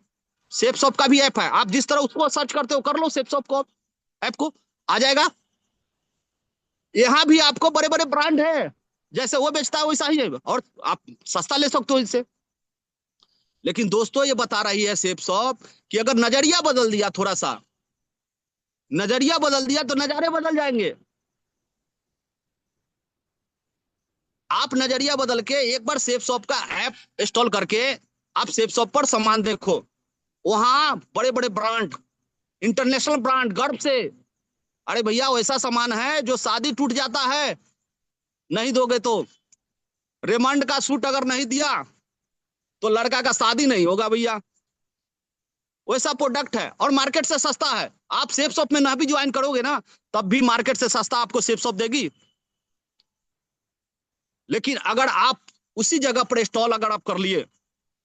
सेफ शॉप का भी ऐप है। आप जिस तरह उसको सर्च करते हो, कर लो सेफ शॉप को, ऐप को, आ जाएगा। यहाँ भी आपको बड़े बड़े ब्रांड है, जैसे वो बेचता है वैसा ही है, और आप सस्ता ले सकते हो इससे। लेकिन दोस्तों, ये बता रही है सेफ शॉप कि अगर नजरिया बदल दिया, थोड़ा सा नजरिया बदल दिया, तो नजारे बदल जाएंगे। आप नजरिया बदल के एक बार सेफ शॉप का ऐप इंस्टॉल करके आप सेफ शॉप पर सामान देखो, वहां बड़े बड़े ब्रांड, इंटरनेशनल ब्रांड, गर्व से, अरे भैया वैसा सामान है जो शादी टूट जाता है नहीं दोगे तो। रेमंड का सूट अगर नहीं दिया तो लड़का का शादी नहीं होगा भैया, वैसा प्रोडक्ट है, और मार्केट से सस्ता है। आप सेफ शॉप में ना भी ज्वाइन करोगे ना, तब भी मार्केट से सस्ता आपको सेफ शॉप देगी। लेकिन अगर आप उसी जगह पर स्टॉल अगर आप कर लिए,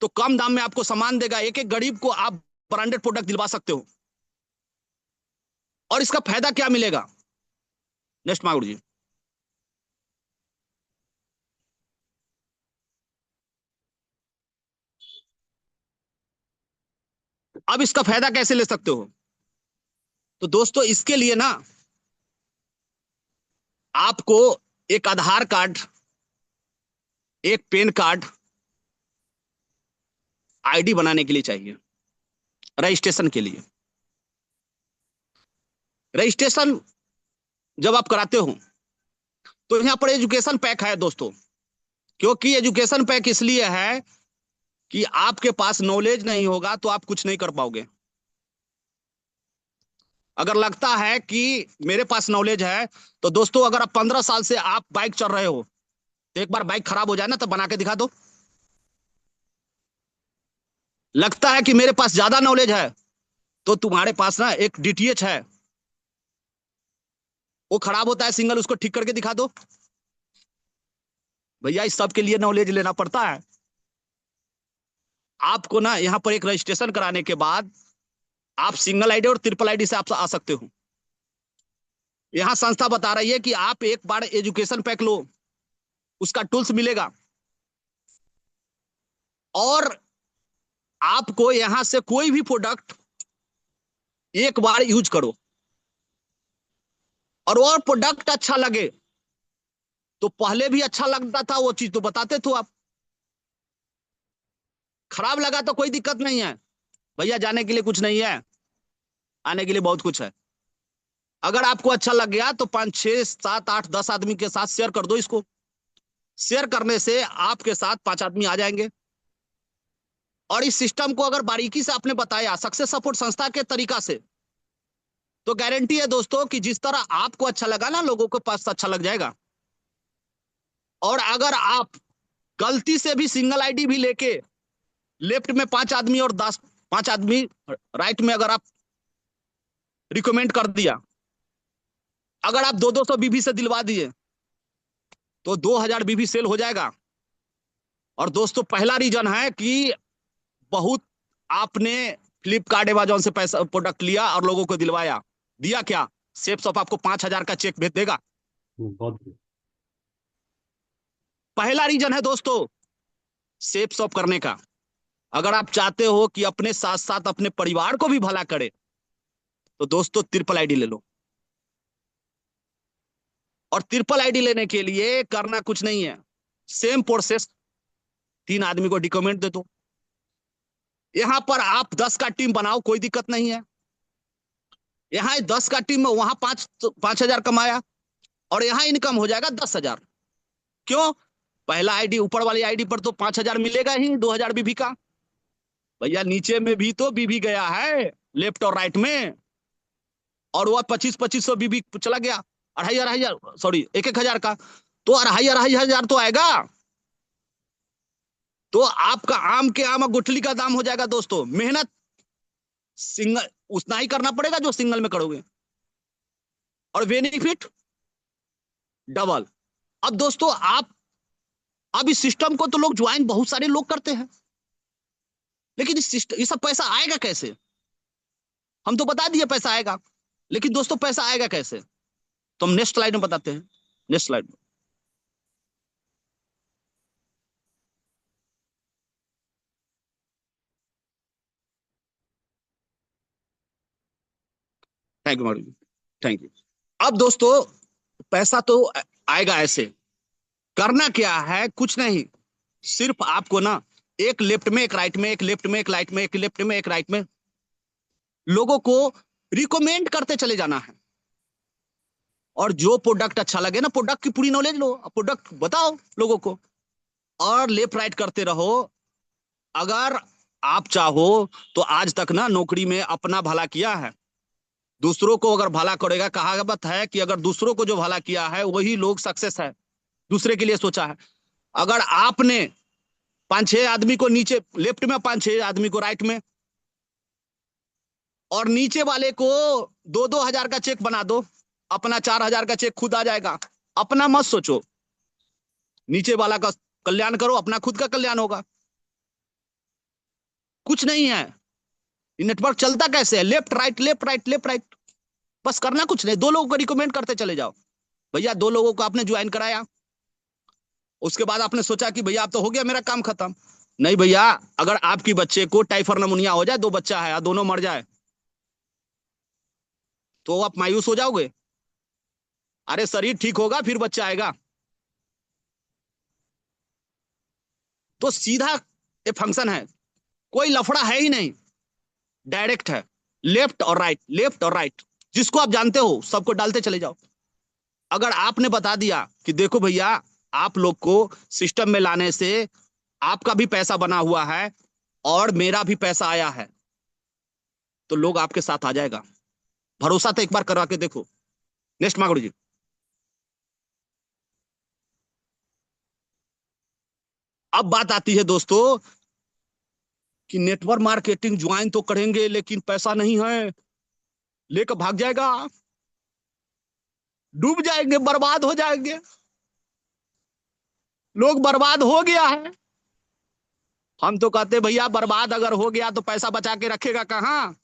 तो कम दाम में आपको सामान देगा, एक एक गरीब को आप ब्रांडेड प्रोडक्ट दिलवा सकते हो। और इसका फायदा क्या मिलेगा, नेक्स्ट मांगुर जी। अब इसका फायदा कैसे ले सकते हो, तो दोस्तों इसके लिए ना आपको एक आधार कार्ड, एक पैन कार्ड, आईडी बनाने के लिए चाहिए, रजिस्ट्रेशन के लिए। रजिस्ट्रेशन जब आप कराते हो, तो यहाँ पर एजुकेशन पैक है दोस्तों। क्योंकि एजुकेशन पैक इसलिए है कि आपके पास नॉलेज नहीं होगा तो आप कुछ नहीं कर पाओगे। अगर लगता है कि मेरे पास नॉलेज है, तो दोस्तों अगर आप 15 साल से आप बाइक चल रहे हो, तो एक बार बाइक खराब हो जाए ना, तो बना के दिखा दो। लगता है कि मेरे पास ज्यादा नॉलेज है, तो तुम्हारे पास ना एक डीटीएच है, वो खराब होता है सिंगल, उसको ठीक करके दिखा दो। भैया इस सब के लिए नॉलेज लेना पड़ता है। आपको ना यहाँ पर एक रजिस्ट्रेशन कराने के बाद आप सिंगल आईडी और ट्रिपल आईडी से आप आ सकते हो। यहाँ संस्था बता रही है कि आप एक बार एजुकेशन पैक लो, उसका टूल्स मिलेगा, और आपको यहां से कोई भी प्रोडक्ट एक बार यूज करो, और वो प्रोडक्ट अच्छा लगे, तो पहले भी अच्छा लगता था वो चीज तो बताते थे आप, खराब लगा तो कोई दिक्कत नहीं है भैया, जाने के लिए कुछ नहीं है, आने के लिए बहुत कुछ है। अगर आपको अच्छा लग गया तो 5 6 7 8 10 आदमी के साथ शेयर कर दो इसको। शेयर करने से आपके साथ 5 आदमी आ जाएंगे, और इस सिस्टम को अगर बारीकी से आपने बताया सक्सेस सपोर्ट संस्था के तरीका से, तो गारंटी है दोस्तों कि जिस तरह आपको अच्छा लगा ना, लोगों के पास अच्छा लग जाएगा। और अगर आप गलती से भी सिंगल आईडी भी लेके लेफ्ट में 5 आदमी और 5 आदमी राइट में अगर आप रिकमेंड कर दिया, अगर आप 200 बीबी से दिलवा दिए, तो 2000 बीबी सेल हो जाएगा। और दोस्तों पहला रीजन है कि बहुत आपने फ्लिपकार्ट अमेजॉन से पैसा प्रोडक्ट लिया और लोगों को दिलवाया, दिया क्या, सेफ शॉप आपको 5000 का चेक भेज देगा। बहुत पहला रीजन है दोस्तों सेफ शॉप करने का। अगर आप चाहते हो कि अपने साथ साथ अपने परिवार को भी भला करे, तो दोस्तों ट्रिपल आईडी ले लो। और ट्रिपल आईडी लेने के लिए करना कुछ नहीं है, सेम प्रोसेस, 3 आदमी को डिकमेंट दे दो। यहां पर आप 10 का टीम बनाओ, कोई दिक्कत नहीं है। यहाँ 10 का टीम में वहां 5 5000 कमाया, और यहाँ इनकम हो जाएगा 10,000। क्यों? पहला आईडी, ऊपर वाली आईडी पर तो 5,000 मिलेगा ही, 2,000 बीबी का। भैया नीचे में भी तो बीबी गया है, लेफ्ट और राइट में, और वह 25-25 सौ बीबी चला गया। अढ़ाई अढ़ाई हजार, सॉरी, 1-1 हजार का, तो अढ़ाई अढ़ाई हजार तो आएगा। तो आपका आम के आम गुठली का दाम हो जाएगा दोस्तों। मेहनत सिंगल उतना ही करना पड़ेगा जो सिंगल में करोगे, और बेनिफिट डबल। अब दोस्तों आप, अब इस सिस्टम को तो लोग ज्वाइन बहुत सारे लोग करते हैं, लेकिन इस सिस्टम, ये सब पैसा आएगा कैसे? हम तो बता दिए पैसा आएगा, लेकिन दोस्तों पैसा आएगा कैसे, तो हम नेक्स्ट स्लाइड में बताते हैं। नेक्स्ट स्लाइड में। Thank you madam, thank you. अब दोस्तों पैसा तो आएगा ऐसे। करना क्या है? कुछ नहीं, सिर्फ आपको ना एक लेफ्ट में एक राइट में, एक लेफ्ट में एक राइट में, एक लेफ्ट में एक राइट में लोगों को रिकमेंड करते चले जाना है। और जो प्रोडक्ट अच्छा लगे ना, प्रोडक्ट की पूरी नॉलेज लो, प्रोडक्ट बताओ लोगों को, और लेफ्ट राइट करते रहो। अगर आप चाहो तो आज तक ना नौकरी में अपना भला किया है, दूसरों को अगर भला करेगा, कहावत है कि अगर दूसरों को जो भला किया है वही लोग सक्सेस है, दूसरे के लिए सोचा है। अगर आपने 5-6 आदमी को नीचे लेफ्ट में, 5-6 आदमी को राइट में, और नीचे वाले को 2-2 हजार का चेक बना दो, अपना 4,000 का चेक खुद आ जाएगा। अपना मत सोचो, नीचे वाला का कल्याण करो, अपना खुद का कल्याण होगा। कुछ नहीं है। ये नेटवर्क चलता कैसे है? Left right, left right, left right, बस करना कुछ नहीं। 2 लोगों को रिकमेंड करते चले जाओ। भैया 2 लोगों को आपने ज्वाइन कराया, उसके बाद आपने सोचा कि भैया अब तो हो गया मेरा काम खत्म। नहीं भैया, अगर आपकी बच्चे को टाइफर नमूनिया हो जाए, 2 बच्चा है, दोनों मर जाए, तो आप मायूस हो जाओगे? अरे शरीर ठीक होगा फिर बच्चा आएगा। तो सीधा ये फंक्शन है, कोई लफड़ा है ही नहीं, डायरेक्ट है। लेफ्ट और राइट, लेफ्ट और राइट, जिसको आप जानते हो सबको डालते चले जाओ। अगर आपने बता दिया कि देखो भैया, आप लोग को सिस्टम में लाने से आपका भी पैसा बना हुआ है और मेरा भी पैसा आया है, तो लोग आपके साथ आ जाएगा। भरोसा तो एक बार करवा के देखो। नेक्स्ट मांगड़ू जी। अब बात आती है दोस्तों कि नेटवर्क मार्केटिंग ज्वाइन तो करेंगे लेकिन पैसा नहीं है, लेकर भाग जाएगा, डूब जाएंगे, बर्बाद हो जाएंगे। लोग बर्बाद हो गया है। हम तो कहते भैया बर्बाद अगर हो गया तो पैसा बचा के रखेगा कहाँ?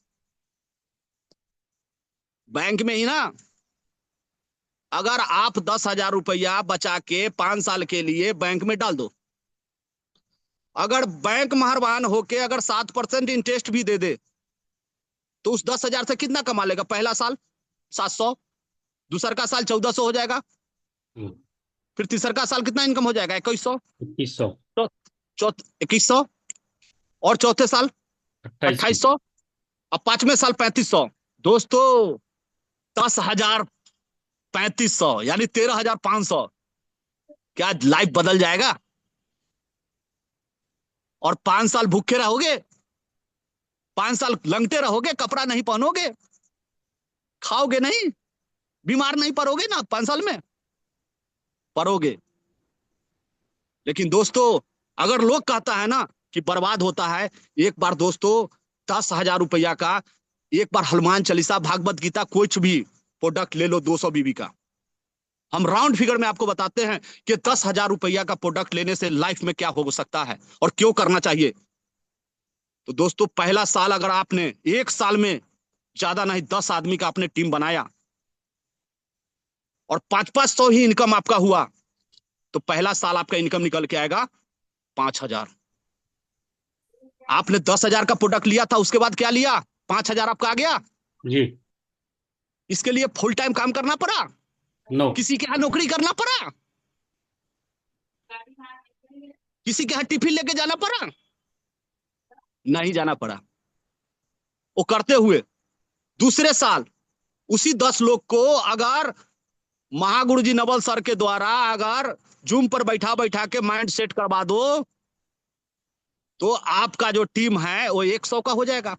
बैंक में ही ना। अगर आप 10,000 रुपया बचा के 5 साल के लिए बैंक में डाल दो, अगर बैंक मेहरबान होके अगर 7% इंटरेस्ट भी दे दे, तो उस 10,000 से कितना कमा लेगा? पहला साल 700, दूसर का साल 1,400 हो जाएगा, फिर तीसर का साल कितना इनकम हो जाएगा? 2,100, 2100, 2,100, और चौथे साल 2800, 2,800, अब 5वें साल 3,500। दोस्तों 10,000, 3,500 यानी 13,500। क्या लाइफ बदल जाएगा? और 5 साल भूखे रहोगे, 5 साल लंगटे रहोगे, कपड़ा नहीं पहनोगे, खाओगे नहीं, बीमार नहीं पड़ोगे ना 5 साल में? पड़ोगे। लेकिन दोस्तों अगर लोग कहता है ना कि बर्बाद होता है, एक बार दोस्तों 10,000 रुपया का, एक बार हनुमान चालीसा, भागवत गीता, कुछ भी प्रोडक्ट ले लो 200 बीबी का। हम राउंड फिगर में आपको बताते हैं कि 10,000 रुपया का प्रोडक्ट लेने से लाइफ में क्या हो सकता है और क्यों करना चाहिए। तो दोस्तों पहला साल अगर आपने, 1 साल में ज्यादा नहीं 10 आदमी का आपने टीम बनाया और 5-500 ही इनकम आपका हुआ, तो पहला साल आपका इनकम निकल के आएगा 5,000। आपने 10,000 का प्रोडक्ट लिया था, उसके बाद क्या लिया? 5,000 आपका आ गया। जी, इसके लिए फुल टाइम काम करना पड़ा? नो, किसी के यहाँ नौकरी करना पड़ा? किसी के यहाँ टिफिन लेके जाना पड़ा? नहीं जाना पड़ा। वो करते हुए दूसरे साल उसी 10 लोग को अगर महागुरु जी नवल सर के द्वारा अगर जूम पर बैठा बैठा के माइंड सेट करवा दो, तो आपका जो टीम है वो 100 का हो जाएगा,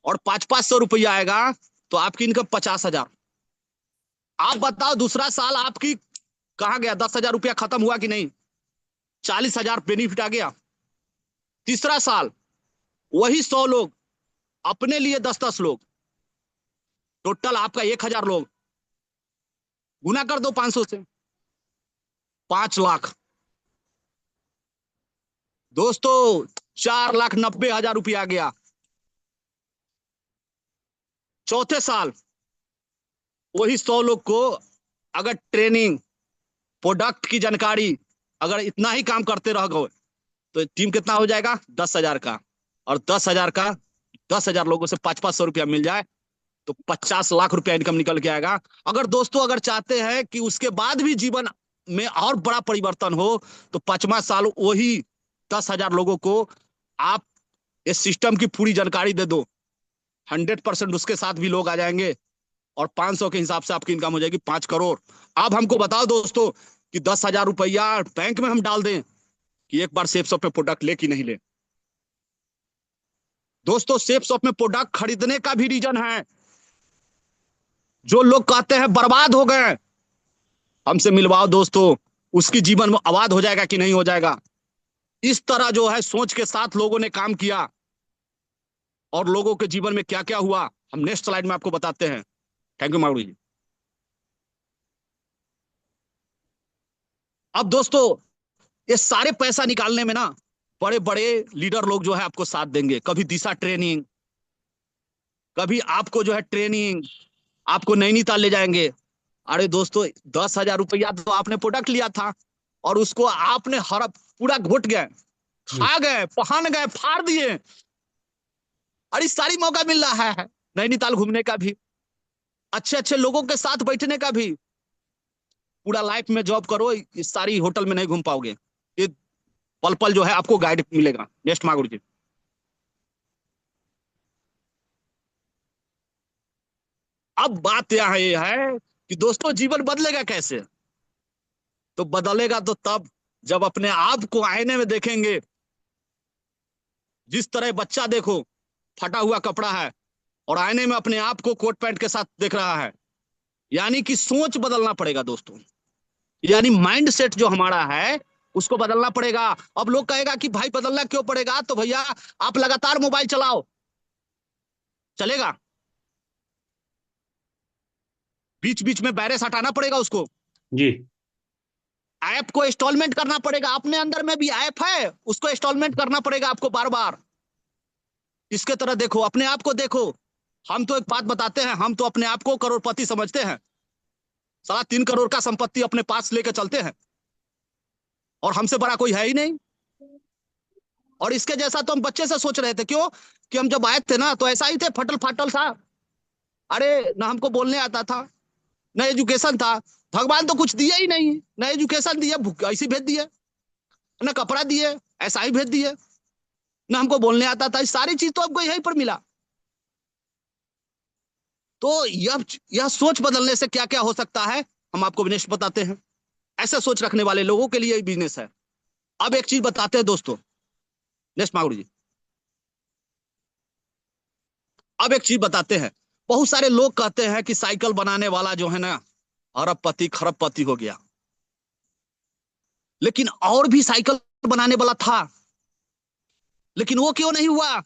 और 500-500 रुपया आएगा तो आपकी इनकम 50,000। आप बताओ दूसरा साल आपकी कहाँ गया? 10,000 रुपया खत्म हुआ कि नहीं? 40,000 बेनिफिट आ गया। तीसरा साल वही 100 लोग, अपने लिए 10-10 लोग, टोटल आपका 1,000 लोग, गुना कर दो 500 से, 5 लाख। दोस्तों 4,90,000 रुपया आ गया। चौथे साल वही 100 लोग को अगर ट्रेनिंग, प्रोडक्ट की जानकारी, अगर इतना ही काम करते रह गए तो टीम कितना हो जाएगा? 10,000 का। और 10,000 का 10,000 लोगों से 500-500 रुपया मिल जाए तो 50 लाख रुपया इनकम निकल के आएगा। अगर दोस्तों अगर चाहते हैं कि उसके बाद भी जीवन में और बड़ा परिवर्तन हो तो 5वां साल वही 10,000 लोगों को आप इस सिस्टम की पूरी जानकारी दे दो, 100% उसके साथ भी लोग आ जाएंगे, और 500 के हिसाब से आपकी इनकम हो जाएगी 5 करोड़। अब हमको बताओ दोस्तों कि 10,000 रुपया बैंक में हम डाल दें कि एक बार सेफ शॉप पे प्रोडक्ट ले कि नहीं ले? दोस्तों सेफ शॉप में प्रोडक्ट खरीदने का भी रीजन है। जो लोग कहते हैं बर्बाद हो गए, हमसे मिलवाओ दोस्तों, उसकी जीवन में आबाद हो जाएगा कि नहीं हो जाएगा? इस तरह जो है सोच के साथ लोगों ने काम किया, और लोगों के जीवन में क्या क्या हुआ हम नेक्स्ट स्लाइड में आपको बताते हैं। थैंक यू मारू जी। अब दोस्तों ये सारे पैसा निकालने में ना बड़े बड़े लीडर लोग जो है आपको साथ देंगे। कभी दिशा ट्रेनिंग, कभी आपको जो है ट्रेनिंग, आपको नैनीताल ले जाएंगे। अरे दोस्तों 10,000 रुपया तो आपने प्रोडक्ट लिया था और उसको आपने हर पूरा घोट गए, खा गए, पहन गए, फाड़ दिए। अरे सारी मौका मिल रहा है नैनीताल घूमने का भी, अच्छे अच्छे लोगों के साथ बैठने का भी। पूरा लाइफ में जॉब करो, इस सारी होटल में नहीं घूम पाओगे। ये पल पल जो है आपको गाइड मिलेगा। नेक्स्ट मागुर जी। अब बात यहाँ ये है कि दोस्तों जीवन बदलेगा कैसे? तो बदलेगा तो तब जब अपने आप को आईने में देखेंगे। जिस तरह बच्चा देखो फटा हुआ कपड़ा है और आईने में अपने आप को कोट पैंट के साथ देख रहा है, यानी कि सोच बदलना पड़ेगा दोस्तों। यानी माइंड सेट जो हमारा है उसको बदलना पड़ेगा। अब लोग कहेगा कि भाई बदलना क्यों पड़ेगा? तो भैया आप लगातार मोबाइल चलाओ, चलेगा? बीच बीच में बैलेंस हटाना पड़ेगा उसको। जी। ऐप को इंस्टॉलमेंट करना पड़ेगा। अपने अंदर में भी ऐप है, उसको इंस्टॉलमेंट करना पड़ेगा आपको बार बार। इसके तरह देखो, अपने आप को देखो। हम तो एक बात बताते हैं, हम तो अपने आप को करोड़पति समझते हैं। 3.5 करोड़ का संपत्ति अपने पास लेकर चलते हैं, और हमसे बड़ा कोई है ही नहीं। और इसके जैसा तो हम बच्चे से सोच रहे थे। क्यों? कि हम जब आए थे ना तो ऐसा ही थे, फटल फाटल सा। अरे ना हमको बोलने आता था, ना एजुकेशन था। भगवान तो कुछ दिए ही नहीं, ना एजुकेशन दिए, ऐसे भेज दिए, ना कपड़ा दिए, ऐसा ही भेज दिए, ना हमको बोलने आता था। सारी चीज तो हमको यहीं पर मिला। तो यह सोच बदलने से क्या क्या हो सकता है हम आपको नेक्स्ट बताते हैं। ऐसे सोच रखने वाले लोगों के लिए ही बिजनेस है। अब एक चीज बताते हैं दोस्तों, नेक्स्ट मागुर जी। अब एक चीज बताते हैं। बहुत सारे लोग कहते हैं कि साइकिल बनाने वाला जो है ना अरबपति खरबपति हो गया, लेकिन और भी साइकिल बनाने वाला था, लेकिन वो क्यों नहीं हुआ?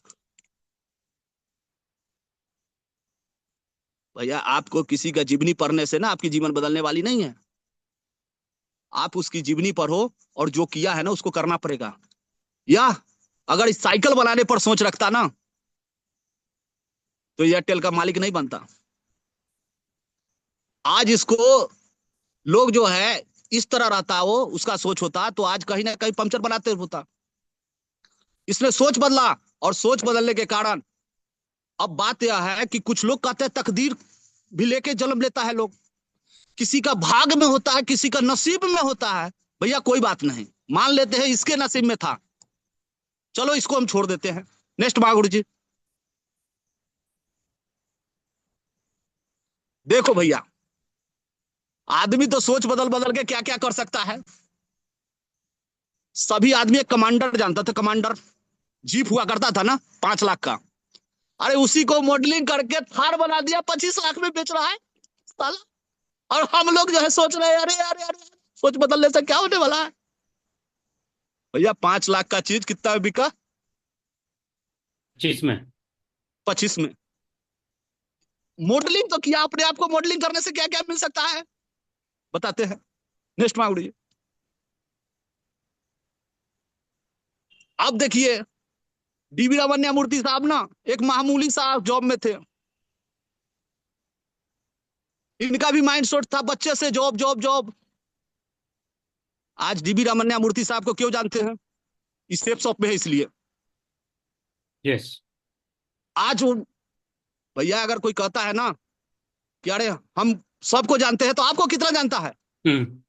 भैया आपको किसी का जीवनी पढ़ने से ना आपकी जीवन बदलने वाली नहीं है। आप उसकी जीवनी पढ़ो और जो किया है ना उसको करना पड़ेगा। या अगर इस साइकिल बनाने पर सोच रखता ना तो एयरटेल का मालिक नहीं बनता। आज इसको लोग जो है इस तरह रहता, वो उसका सोच होता तो आज कहीं ना कहीं पंचर बनाते होता। इसने सोच बदला, और सोच बदलने के कारण अब बात यह है कि कुछ लोग कहते हैं तकदीर भी लेके जन्म लेता है लोग। किसी का भाग में होता है, किसी का नसीब में होता है। भैया कोई बात नहीं, मान लेते हैं इसके नसीब में था, चलो इसको हम छोड़ देते हैं। नेक्स्ट मागुर जी। देखो भैया आदमी तो सोच बदल बदल के क्या क्या कर सकता है। सभी आदमी एक कमांडर जानता था, कमांडर जीप हुआ करता था ना 5 लाख का। अरे उसी को मॉडलिंग करके थार बना दिया, 25 लाख में बेच रहा है साला। और हम लोग जो है सोच रहे हैं अरे अरे अरे, सोच बदलने से क्या होने वाला है। भैया 5 लाख का चीज कितना में बिका? 25 में। 25 में। मॉडलिंग तो किया, अपने आप को मॉडलिंग करने से क्या क्या मिल सकता है बताते हैं। नेक्स्ट मांग लीजिए। अब देखिए, डीवी रामन्या मूर्ति साहब ना एक मामूली सा जॉब में थे। इनका भी माइंड सेट था बच्चे से जॉब जॉब जॉब। आज डीवी रामन्या मूर्ति साहब को क्यों जानते हैं? इस सेफ शॉप में है इसलिए। यस। आज भैया अगर कोई कहता है ना कि अरे हम सबको जानते हैं, तो आपको कितना जानता है? हम्म।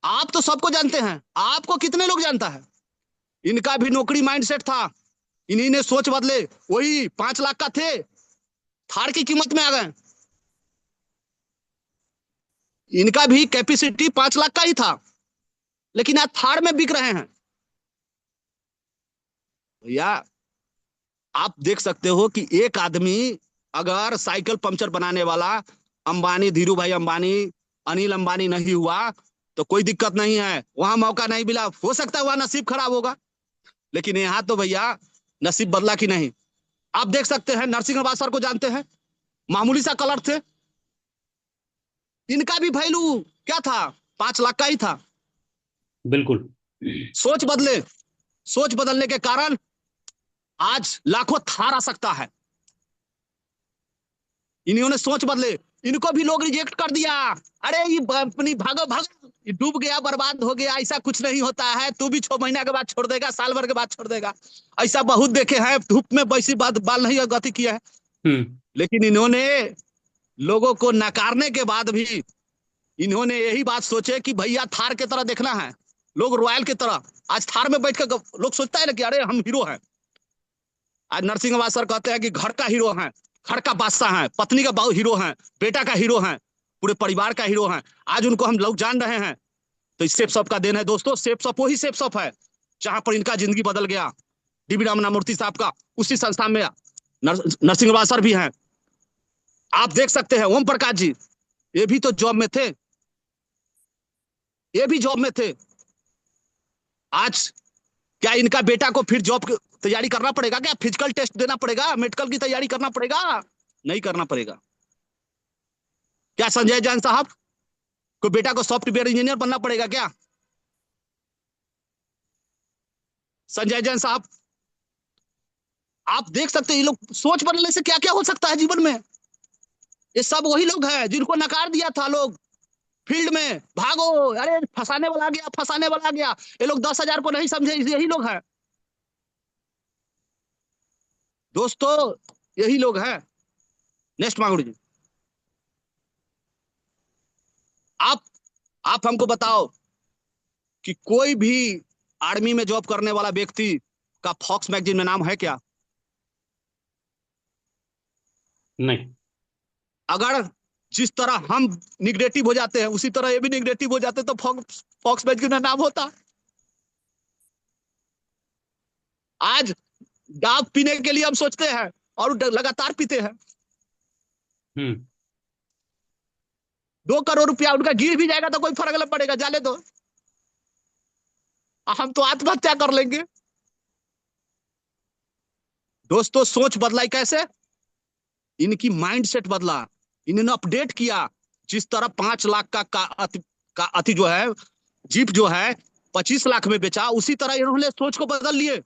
आप तो सबको जानते हैं, आपको कितने लोग जानता है? इनका भी नौकरी माइंडसेट था, इन्हीं ने सोच बदले। वही 5 लाख का थे, थार की कीमत में आ गए। इनका भी कैपेसिटी 5 लाख का ही था, लेकिन आज थार में बिक रहे हैं। भैया आप देख सकते हो कि एक आदमी अगर साइकिल पंचर बनाने वाला अंबानी, धीरू भाई अंबानी, अनिल अंबानी नहीं हुआ तो कोई दिक्कत नहीं है, वहां मौका नहीं मिला, हो सकता है वहां नसीब खराब होगा। लेकिन यहाँ तो भैया नसीब बदला कि नहीं। आप देख सकते हैं नरसिंह सर को जानते हैं, मामूली सा कलर थे, इनका भी वैल्यू क्या था? 5 लाख का ही था। बिल्कुल। सोच बदले, सोच बदलने के कारण आज लाखों थार आ सकता है। इन्होंने सोच बदले, इनको भी लोग रिजेक्ट कर दिया। अरे ये अपनी भागो भागो, ये डूब गया, बर्बाद हो गया, ऐसा कुछ नहीं होता है, तू भी 6 महीना के बाद छोड़ देगा, साल भर के बाद छोड़ देगा। ऐसा बहुत देखे हैं, धूप में वैसी बात बाल नहीं गति किया है। हम्म। लेकिन इन्होंने लोगों को नकारने के बाद भी इन्होंने यही बात सोचे कि भैया थार की तरह देखना है, लोग रॉयल की तरह। आज थार में बैठ कर लोग सोचता है ना कि अरे हम हीरो हैं। आज नरसिंह सर कहते हैं कि घर का हीरो है, घर का बादशाह है, पत्नी का हीरो है, बेटा का हीरो है, पूरे परिवार का हीरो है। आज उनको हम लोग जान रहे हैं। तो इस सेफ शॉप का देन है दोस्तों। सेफ शॉप वही सेफ शॉप है जहां पर इनका जिंदगी बदल गया। डीबी रामना मूर्ति साहब का उसी संस्था में नरसिंह सर भी हैं। आप देख सकते हैं ओम प्रकाश जी, ये भी तो जॉब में थे, ये भी जॉब में थे। आज क्या इनका बेटा को फिर जॉब की तैयारी करना पड़ेगा? क्या फिजिकल टेस्ट देना पड़ेगा, मेडिकल की तैयारी करना पड़ेगा? नहीं करना पड़ेगा। क्या संजय जैन साहब को बेटा को सॉफ्टवेयर इंजीनियर बनना पड़ेगा क्या? संजय जैन साहब, आप देख सकते हैं ये लोग सोच बदलने से क्या क्या हो सकता है जीवन में। ये सब वही लोग हैं जिनको नकार दिया था लोग फील्ड में, भागो, अरे फंसाने वाला आ गया, फंसाने वाला आ गया। ये लोग 10,000 को नहीं समझे, यही लोग हैं दोस्तों, यही लोग हैं। नेक्स्ट मांगू जी। आप आप हमको बताओ कि कोई भी आर्मी में जॉब करने वाला व्यक्ति का फॉक्स मैगजीन में नाम है क्या? नहीं। अगर जिस तरह हम निगेटिव हो जाते हैं उसी तरह ये भी निगेटिव हो जाते तो फॉक्स फॉक्स मैगजीन में नाम होता। आज डाब पीने के लिए हम सोचते हैं और लगातार पीते हैं। हम्म। 2 करोड़ रुपया उनका गिर भी जाएगा तो कोई फर्क नहीं पड़ेगा, जाने दो, हम तो आत्महत्या कर लेंगे। दोस्तों सोच बदलाई कैसे? इनकी माइंड सेट बदला, इन्होंने अपडेट किया। जिस तरह 5 लाख का अति जो है जीप जो है 25 लाख में बेचा, उसी तरह इन्होंने सोच को बदल लिए।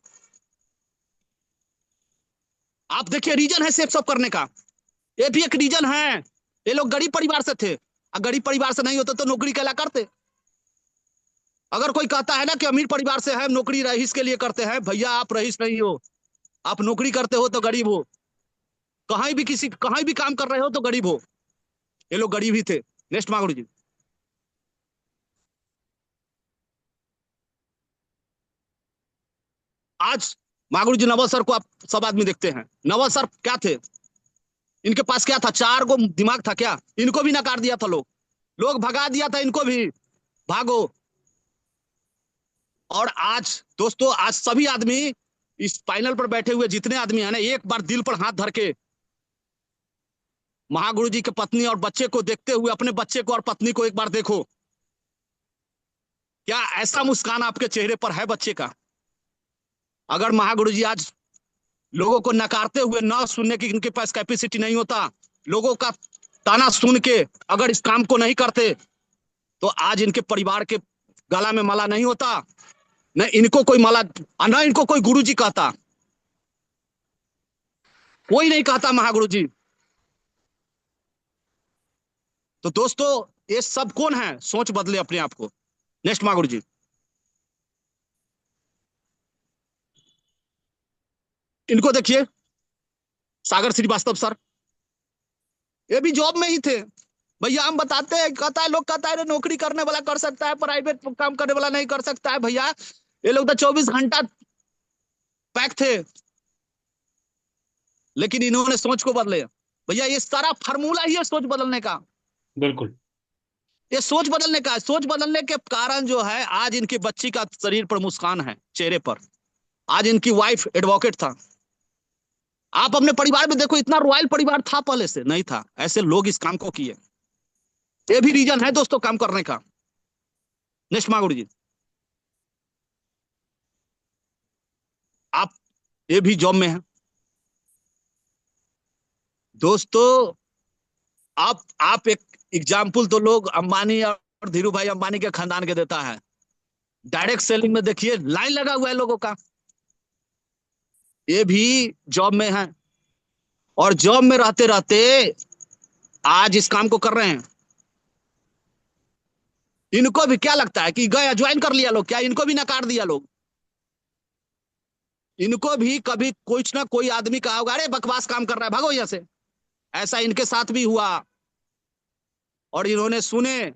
आप देखिए रीजन है सेफ सब करने का, ये भी एक रीजन है। ये लोग गरीब परिवार से थे, गरीब परिवार से नहीं होते तो नौकरी कैला करते। अगर कोई कहता है ना कि अमीर परिवार से है नौकरी रईस के लिए करते हैं, भैया आप रईस नहीं हो, आप नौकरी करते हो तो गरीब हो, कहीं भी काम कर रहे हो तो गरीब हो। ये लोग गरीब ही थे। नेक्स्ट मांगू जी। आज मागुरू जी नवाज सर को आप सब आदमी देखते हैं, नवाज सर क्या थे? इनके पास क्या था? 4 गो दिमाग था क्या? इनको भी नकार दिया था लोग। लोग भगा दिया था इनको भी, भागो। और आज दोस्तों, आज सभी आदमी इस पैनल पर बैठे हुए जितने आदमी हैं ना, एक बार दिल पर हाथ धर के महागुरु जी की पत्नी और बच्चे को देखते हुए, अपने बच्चे को और पत्नी को एक बार देखो। क्या ऐसा मुस्कान आपके चेहरे पर है बच्चे का? अगर महागुरु जी आज लोगों को नकारते हुए, ना सुनने की इनके पास कैपेसिटी नहीं होता, लोगों का ताना सुन के अगर इस काम को नहीं करते, तो आज इनके परिवार के गला में माला नहीं होता, न इनको कोई माला, न इनको कोई गुरु जी कहता, कोई नहीं कहता महागुरु जी। तो दोस्तों, ये सब कौन है? सोच बदले अपने आप को। नेक्स्ट महागुरु जी। इनको देखिए, सागर श्रीवास्तव सर, ये भी जॉब में ही थे भैया। हम बताते हैं, कहता है लोग, कहता है नौकरी करने वाला कर सकता है, प्राइवेट काम करने वाला नहीं कर सकता है। भैया ये लोग तो 24 घंटा पैक थे, लेकिन इन्होंने सोच को बदले। भैया ये सारा फार्मूला ही है सोच बदलने का। बिल्कुल। ये सोच बदलने का है। सोच बदलने के कारण जो है, आज इनकी बच्ची का शरीर पर मुस्कान है, चेहरे पर। आज इनकी वाइफ एडवोकेट था। आप अपने परिवार में देखो, इतना रॉयल परिवार था पहले से नहीं था, ऐसे लोग इस काम को किए। ये भी रीजन है दोस्तों काम करने का। नेक्स्ट महागुरु जी। आप, ये भी जॉब में है दोस्तों। आप एक एग्जाम्पल तो लोग अंबानी और धीरू भाई अंबानी के खानदान के देता है। डायरेक्ट सेलिंग में देखिए लाइन लगा हुआ है लोगों का। ये भी जॉब में है, और जॉब में रहते रहते आज इस काम को कर रहे हैं। इनको भी क्या लगता है कि गया ज्वाइन कर लिया लोग, क्या इनको भी नकार दिया लोग? इनको भी कभी कुछ ना कोई आदमी कहा होगा, अरे बकवास काम कर रहा है, भागो यहां से। ऐसा इनके साथ भी हुआ, और इन्होंने सुने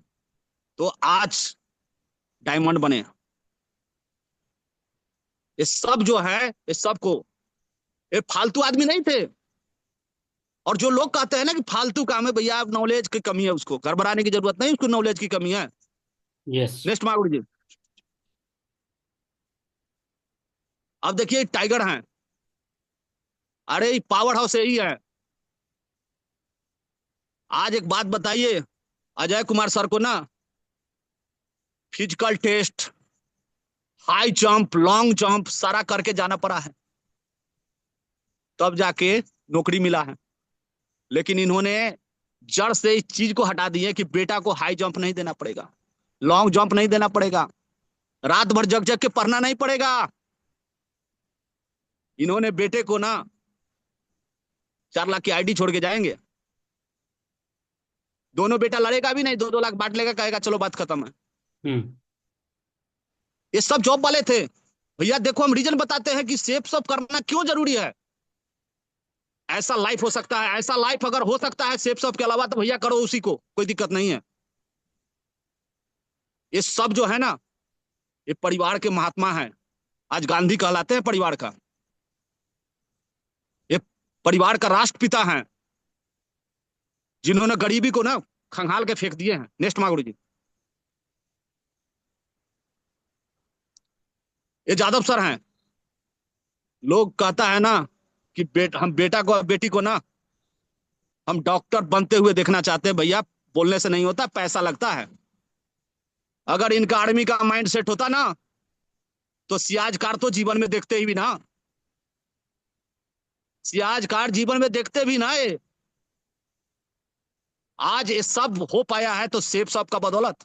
तो आज डायमंड बने। ये सब जो है, ये सबको, ये फालतू आदमी नहीं थे। और जो लोग कहते हैं ना कि फालतू काम है, भैया नॉलेज की कमी है, उसको घबराने की जरूरत नहीं, उसको नॉलेज की कमी है। यस। नेक्स्ट महागुरु जी। अब देखिए टाइगर हैं, अरे पावर हाउस यही है। आज एक बात बताइए, अजय कुमार सर को ना physical test, high jump, long jump सारा करके जाना पड़ा है, तब जाके नौकरी मिला है। लेकिन इन्होंने जड़ से इस चीज को हटा दी है कि बेटा को हाई जंप नहीं देना पड़ेगा, लॉन्ग जंप नहीं देना पड़ेगा, रात भर जग जग के पढ़ना नहीं पड़ेगा। इन्होंने बेटे को ना 4 लाख की आईडी छोड़ के जाएंगे। दोनों बेटा लड़ेगा भी नहीं, 2-2 लाख बांट लेगा, कहेगा चलो बात खत्म है। हम्म। ये सब जॉब वाले थे भैया। देखो हम रीजन बताते हैं कि सेफ सब करना क्यों जरूरी है। ऐसा लाइफ हो सकता है, ऐसा लाइफ अगर हो सकता है सेफ सब के अलावा, तो भैया करो उसी को, कोई दिक्कत नहीं है। ये सब जो है ना, ये परिवार के महात्मा हैं। आज गांधी कहलाते हैं परिवार का। ये परिवार का राष्ट्रपिता हैं, जिन्होंने गरीबी को ना खंगाल के फेंक दिए हैं। नेक्स्ट महागुरु जी। ये जादव सर हैं। लोग कहता है ना कि हम बेटा को बेटी को ना हम डॉक्टर बनते हुए देखना चाहते हैं। भैया बोलने से नहीं होता, पैसा लगता है। अगर इनका आर्मी का माइंड सेट होता ना, तो सियाज कार तो जीवन में देखते ही भी ना, सियाज कार जीवन में देखते भी ना। ये आज ये सब हो पाया है तो सेफ सब का बदौलत।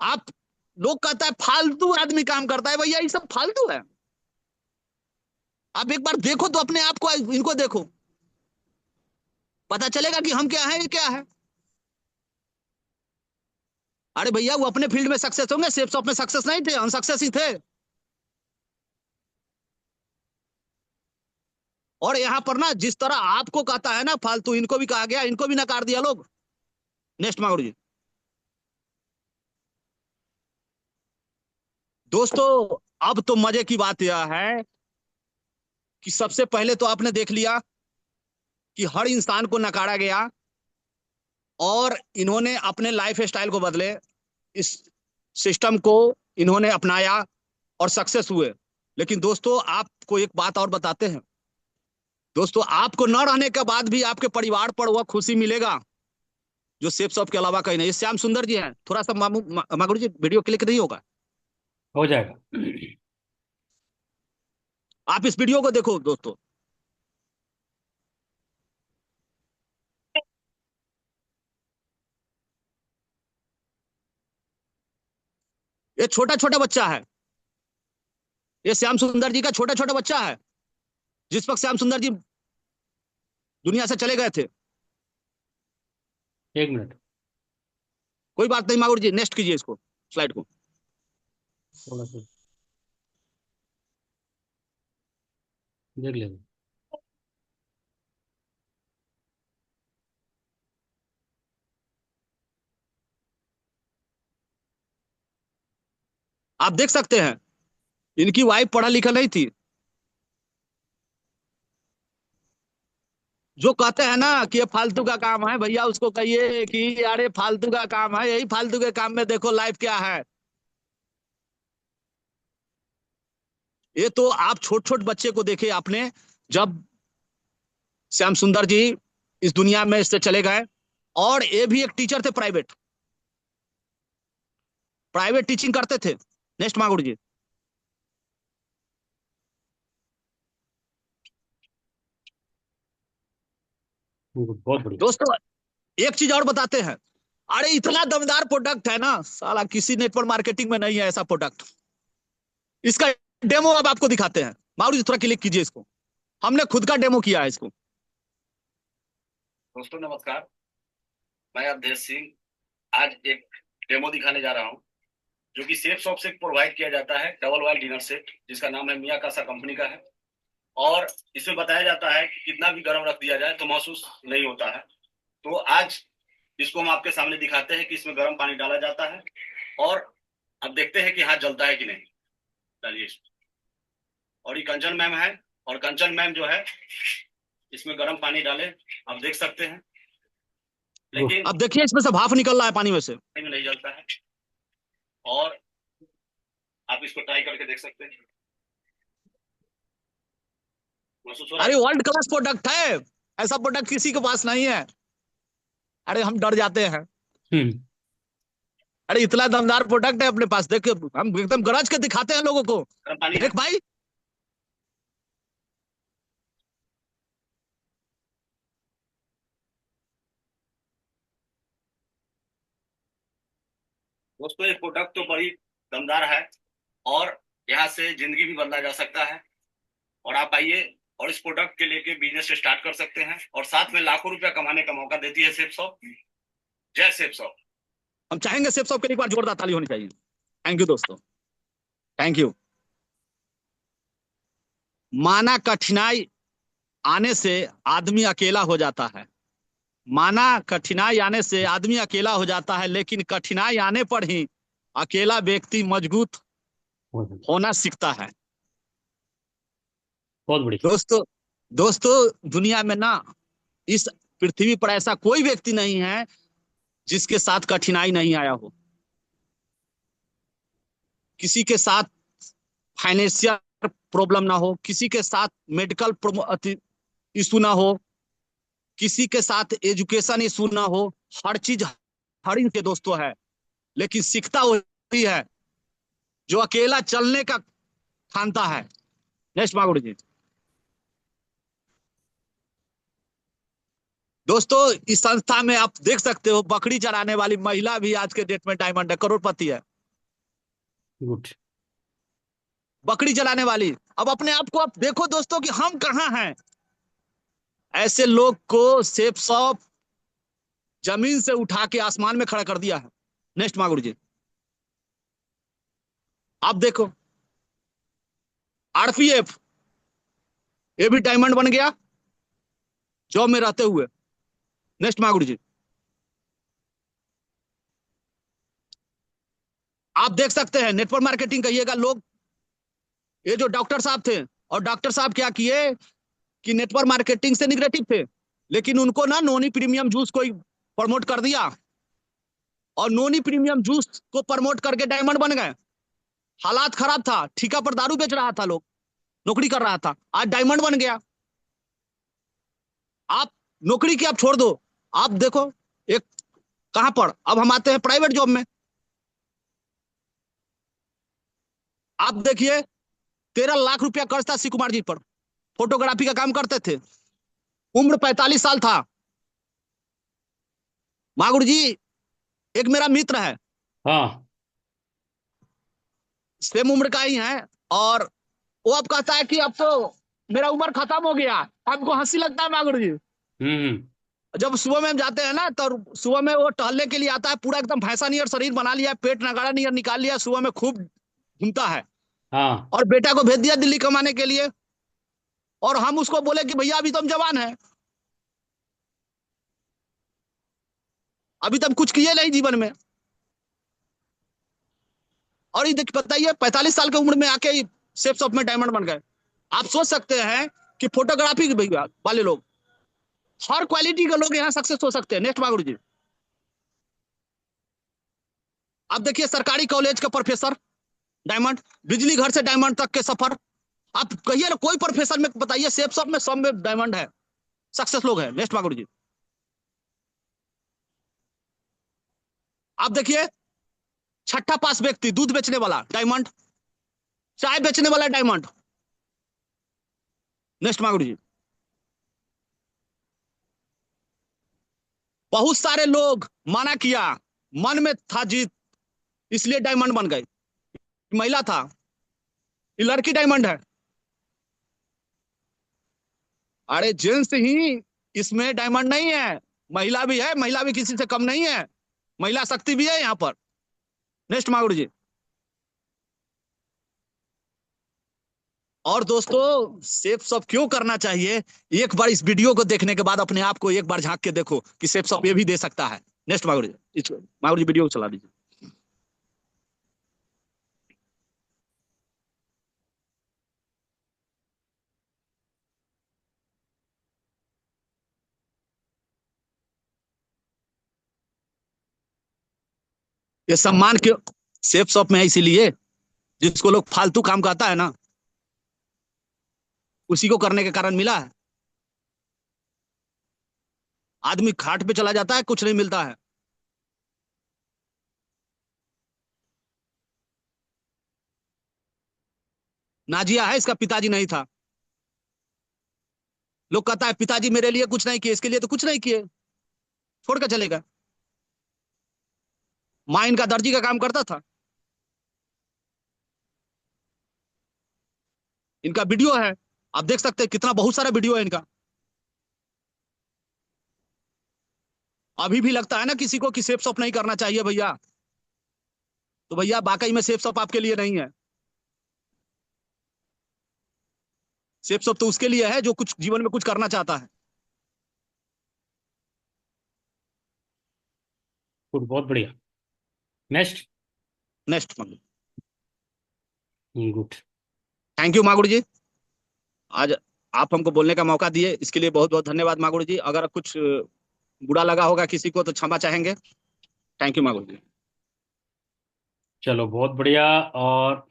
आप, लोग कहता है फालतू आदमी काम करता है, भैया ये सब फालतू है। आप एक बार देखो तो अपने आप को, इनको देखो, पता चलेगा कि हम क्या है, ये क्या है। अरे भैया वो अपने फील्ड में सक्सेस होंगे, सेफ शॉप में सक्सेस नहीं थे, अनसक्सेस ही थे। और यहां पर ना जिस तरह आपको कहता है ना फालतू, इनको भी कहा गया, इनको भी नकार दिया लोग। नेक्स्ट मांगो जी। दोस्तों अब तो मजे की बात यह है कि सबसे पहले तो आपने देख लिया कि हर इंसान को नकारा गया, और इन्होंने अपने लाइफ स्टाइल को बदले, इस सिस्टम को इन्होंने अपनाया और सक्सेस हुए। लेकिन दोस्तों आपको एक बात और बताते हैं दोस्तों, आपको न रहने के बाद भी आपके परिवार पर वह खुशी मिलेगा जो सेफ शॉप के अलावा कहीं नहीं। ये श्याम सुंदर जी हैं, थोड़ा सा मागुरु जी वीडियो क्लिक नहीं होगा? हो जाएगा। आप इस वीडियो को देखो दोस्तों। ये छोटा छोटा बच्चा है, ये श्याम सुंदर जी का छोटा छोटा बच्चा है, जिस वक्त श्याम सुंदर जी दुनिया से चले गए थे। 1 मिनट। कोई बात नहीं मागुरु जी, नेक्स्ट कीजिए इसको, स्लाइड को। थोड़ा सा देख लेंगे। आप देख सकते हैं इनकी वाइफ पढ़ा लिखा नहीं थी। जो कहते हैं ना कि ये फालतू का काम है, भैया उसको कहिए कि यार ये फालतू का काम है, यही फालतू के काम में देखो लाइफ क्या है। ये तो आप छोट छोट बच्चे को देखे आपने, जब श्याम सुंदर जी इस दुनिया में से चले गए, और ये भी एक टीचर थे, प्राइवेट प्राइवेट टीचिंग करते थे। नेक्स्ट मागुर जी। बहुत बढ़िया। दोस्तों एक चीज और बताते हैं, अरे इतना दमदार प्रोडक्ट है ना, साला किसी नेटवर्क मार्केटिंग में नहीं है ऐसा प्रोडक्ट। इसका डेमो अब आपको दिखाते हैं। मागुर जी थोड़ा क्लिक कीजिए इसको, हमने खुद का डेमो किया है इसको। दोस्तों नमस्कार, मैं अवधेश सिंह आज एक डेमो दिखाने जा रहा हूं, जो कि सेफ शॉप से प्रोवाइड किया जाता है डबल वाइल डिनर सेट, जिसका नाम है मिया कासा कंपनी का है। और इसमें बताया जाता है कि कितना भी गर्म रख दिया जाए तो महसूस नहीं होता है। तो आज इसको हम आपके सामने दिखाते हैं कि इसमें गर्म पानी डाला जाता है, और अब देखते हैं कि हाथ जलता है कि नहीं। डालिए। और ये कंचन मैम है, और कंचन मैम जो है इसमें गर्म पानी डाले, आप देख सकते हैं, लेकिन अब देखिए इसमें से भाप निकल रहा है पानी में से, में नहीं जलता है। और आप इसको ट्राई करके देख सकते हैं। महसूस हो रहा अरे है? वर्ल्ड क्लास प्रोडक्ट है, ऐसा प्रोडक्ट किसी के पास नहीं है। अरे हम डर जाते हैं, हम्म। अरे इतना दमदार प्रोडक्ट है अपने पास, देख हम एकदम गरज के दिखाते हैं लोगों को। गर्म पानी है। देख भाई, दोस्तों ये प्रोडक्ट तो बड़ी दमदार है, और यहाँ से जिंदगी भी बदला जा सकता है। और आप आइए और इस प्रोडक्ट के लेके बिजनेस स्टार्ट कर सकते हैं, और साथ में लाखों रुपया कमाने का मौका देती है सेफ शॉप। जय सेफ शॉप। हम चाहेंगे सेफ शॉप के लिए एक बार जोरदार ताली होनी चाहिए। थैंक यू दोस्तों, थैंक यू। माना कठिनाई आने से आदमी अकेला हो जाता है, माना कठिनाई आने से आदमी अकेला हो जाता है, लेकिन कठिनाई आने पर ही अकेला व्यक्ति मजबूत बहुत बढ़िया। होना सीखता है। बहुत बढ़िया। दोस्तों दोस्तों दुनिया में ना, इस पृथ्वी पर ऐसा कोई व्यक्ति नहीं है जिसके साथ कठिनाई नहीं आया हो। किसी के साथ फाइनेंशियल प्रॉब्लम ना हो, किसी के साथ मेडिकल इशू ना हो, किसी के साथ एजुकेशन इशू ना हो। हर चीज हर इनके दोस्तों है, लेकिन सीखता वही है जो अकेला चलने का ठानता है। नेक्स्ट मागुड़ जी। दोस्तों इस संस्था में आप देख सकते हो, बकरी चराने वाली महिला भी आज के डेट में डायमंड है, करोड़पति है। गुड। बकरी चलाने वाली। अब अपने आप को आप देखो दोस्तों कि हम कहाँ हैं। ऐसे लोग को सेफ शॉप जमीन से उठा के आसमान में खड़ा कर दिया है। नेक्स्ट मागुर जी। आप देखो आरपीएफ, ये भी डायमंड बन गया जॉब में रहते हुए। नेक्स्ट मागुर जी। आप देख सकते हैं नेटवर्क मार्केटिंग कहिएगा लोग, ये जो डॉक्टर साहब थे, और डॉक्टर साहब क्या किए कि नेटवर्क मार्केटिंग से निगेटिव थे, लेकिन उनको ना नॉनी प्रीमियम जूस कोई प्रमोट कर दिया और नोनी प्रीमियम जूस को प्रमोट करके डायमंड बन गए। हालात खराब था, ठेका पर दारू बेच रहा था, लोग नौकरी कर रहा था, आज डायमंड बन गया। आप नौकरी की आप छोड़ दो, आप देखो एक कहां पर, अब हम आते हैं प्राइवेट जॉब में। आप देखिए 13 लाख रुपया कर्ज था शिव कुमार जी पर, फोटोग्राफी का काम करते थे, उम्र 45 साल था। मागुर जी एक मेरा मित्र है, हाँ सेम उम्र का ही है, और वो अब कहता है कि अब तो मेरा उम्र खत्म हो गया। आपको हंसी लगता है मागुर जी? हम्म। जब सुबह में हम जाते हैं ना, तो सुबह में वो टहलने के लिए आता है, पूरा एकदम भैंसा नियर शरीर बना लिया, पेट नगाड़ा नियर निकाल लिया, सुबह में खूब घूमता है, हाँ और बेटा को भेज दिया दिल्ली कमाने के लिए। और हम उसको बोले कि भैया अभी तो हम जवान है, अभी तक कुछ किए नहीं जीवन में, और ये बताइए 45 साल की उम्र में आके ही सेफ शॉप में डायमंड बन गए। आप सोच सकते हैं कि फोटोग्राफी के भैया वाले लोग, हर क्वालिटी के लोग यहाँ सक्सेस हो सकते हैं। नेक्स्ट मागुर जी, आप देखिए सरकारी कॉलेज का प्रोफेसर डायमंड, बिजली घर से डायमंड तक के सफर। आप कहिए ना कोई प्रोफेसर में बताइए, सेफ शॉप में सब में डायमंड है, सक्सेस लोग हैं। नेक्स्ट मागुर जी, आप देखिए छठा पास व्यक्ति, दूध बेचने वाला डायमंड, चाय बेचने वाला डायमंड। नेक्स्ट मागुर जी, बहुत सारे लोग माना किया, मन में था जीत, इसलिए डायमंड बन गए। महिला था, ये लड़की डायमंड है। अरे जेंट्स ही इसमें डायमंड नहीं है, महिला भी है, महिला भी किसी से कम नहीं है, महिला शक्ति भी है यहाँ पर। नेक्स्ट मागुर जी, और दोस्तों सेफ शॉप क्यों करना चाहिए, एक बार इस वीडियो को देखने के बाद अपने आप को एक बार झांक के देखो कि सेफ शॉप ये भी दे सकता है। नेक्स्ट मागुर जी, मागुर जी वीडियो को चला दीजिए। ये सम्मान क्यों सेफ शॉप में है? इसीलिए जिसको लोग फालतू काम कहता है ना, उसी को करने के कारण मिला है। आदमी खाट पे चला जाता है, कुछ नहीं मिलता है। नाजिया है, इसका पिताजी नहीं था। लोग कहता है पिताजी मेरे लिए कुछ नहीं किए, इसके लिए तो कुछ नहीं किए, छोड़ कर चलेगा। माँ इनका दर्जी का काम करता था। इनका वीडियो है, आप देख सकते हैं, कितना बहुत सारा वीडियो है इनका। अभी भी लगता है ना किसी को कि सेफ शॉप नहीं करना चाहिए भैया, तो भैया वाकई में सेफ शॉप आपके लिए नहीं है। सेफ शॉप तो उसके लिए है जो कुछ जीवन में कुछ करना चाहता है। गुड, बहुत बढ़िया। Next. Next. Good. Thank you मागुड़ जी, आज आप हमको बोलने का मौका दिए, इसके लिए बहुत बहुत धन्यवाद मागुड़ जी। अगर कुछ बुरा लगा होगा किसी को तो क्षमा चाहेंगे। थैंक यू मागुड़ जी। चलो बहुत बढ़िया। और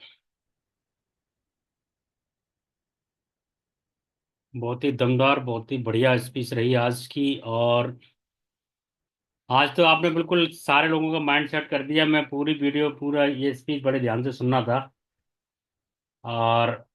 बहुत ही दमदार, बहुत ही बढ़िया स्पीच रही आज की। और आज तो आपने बिल्कुल सारे लोगों का माइंड सेट कर दिया। मैं पूरी वीडियो, पूरा ये स्पीच बड़े ध्यान से सुनना था। और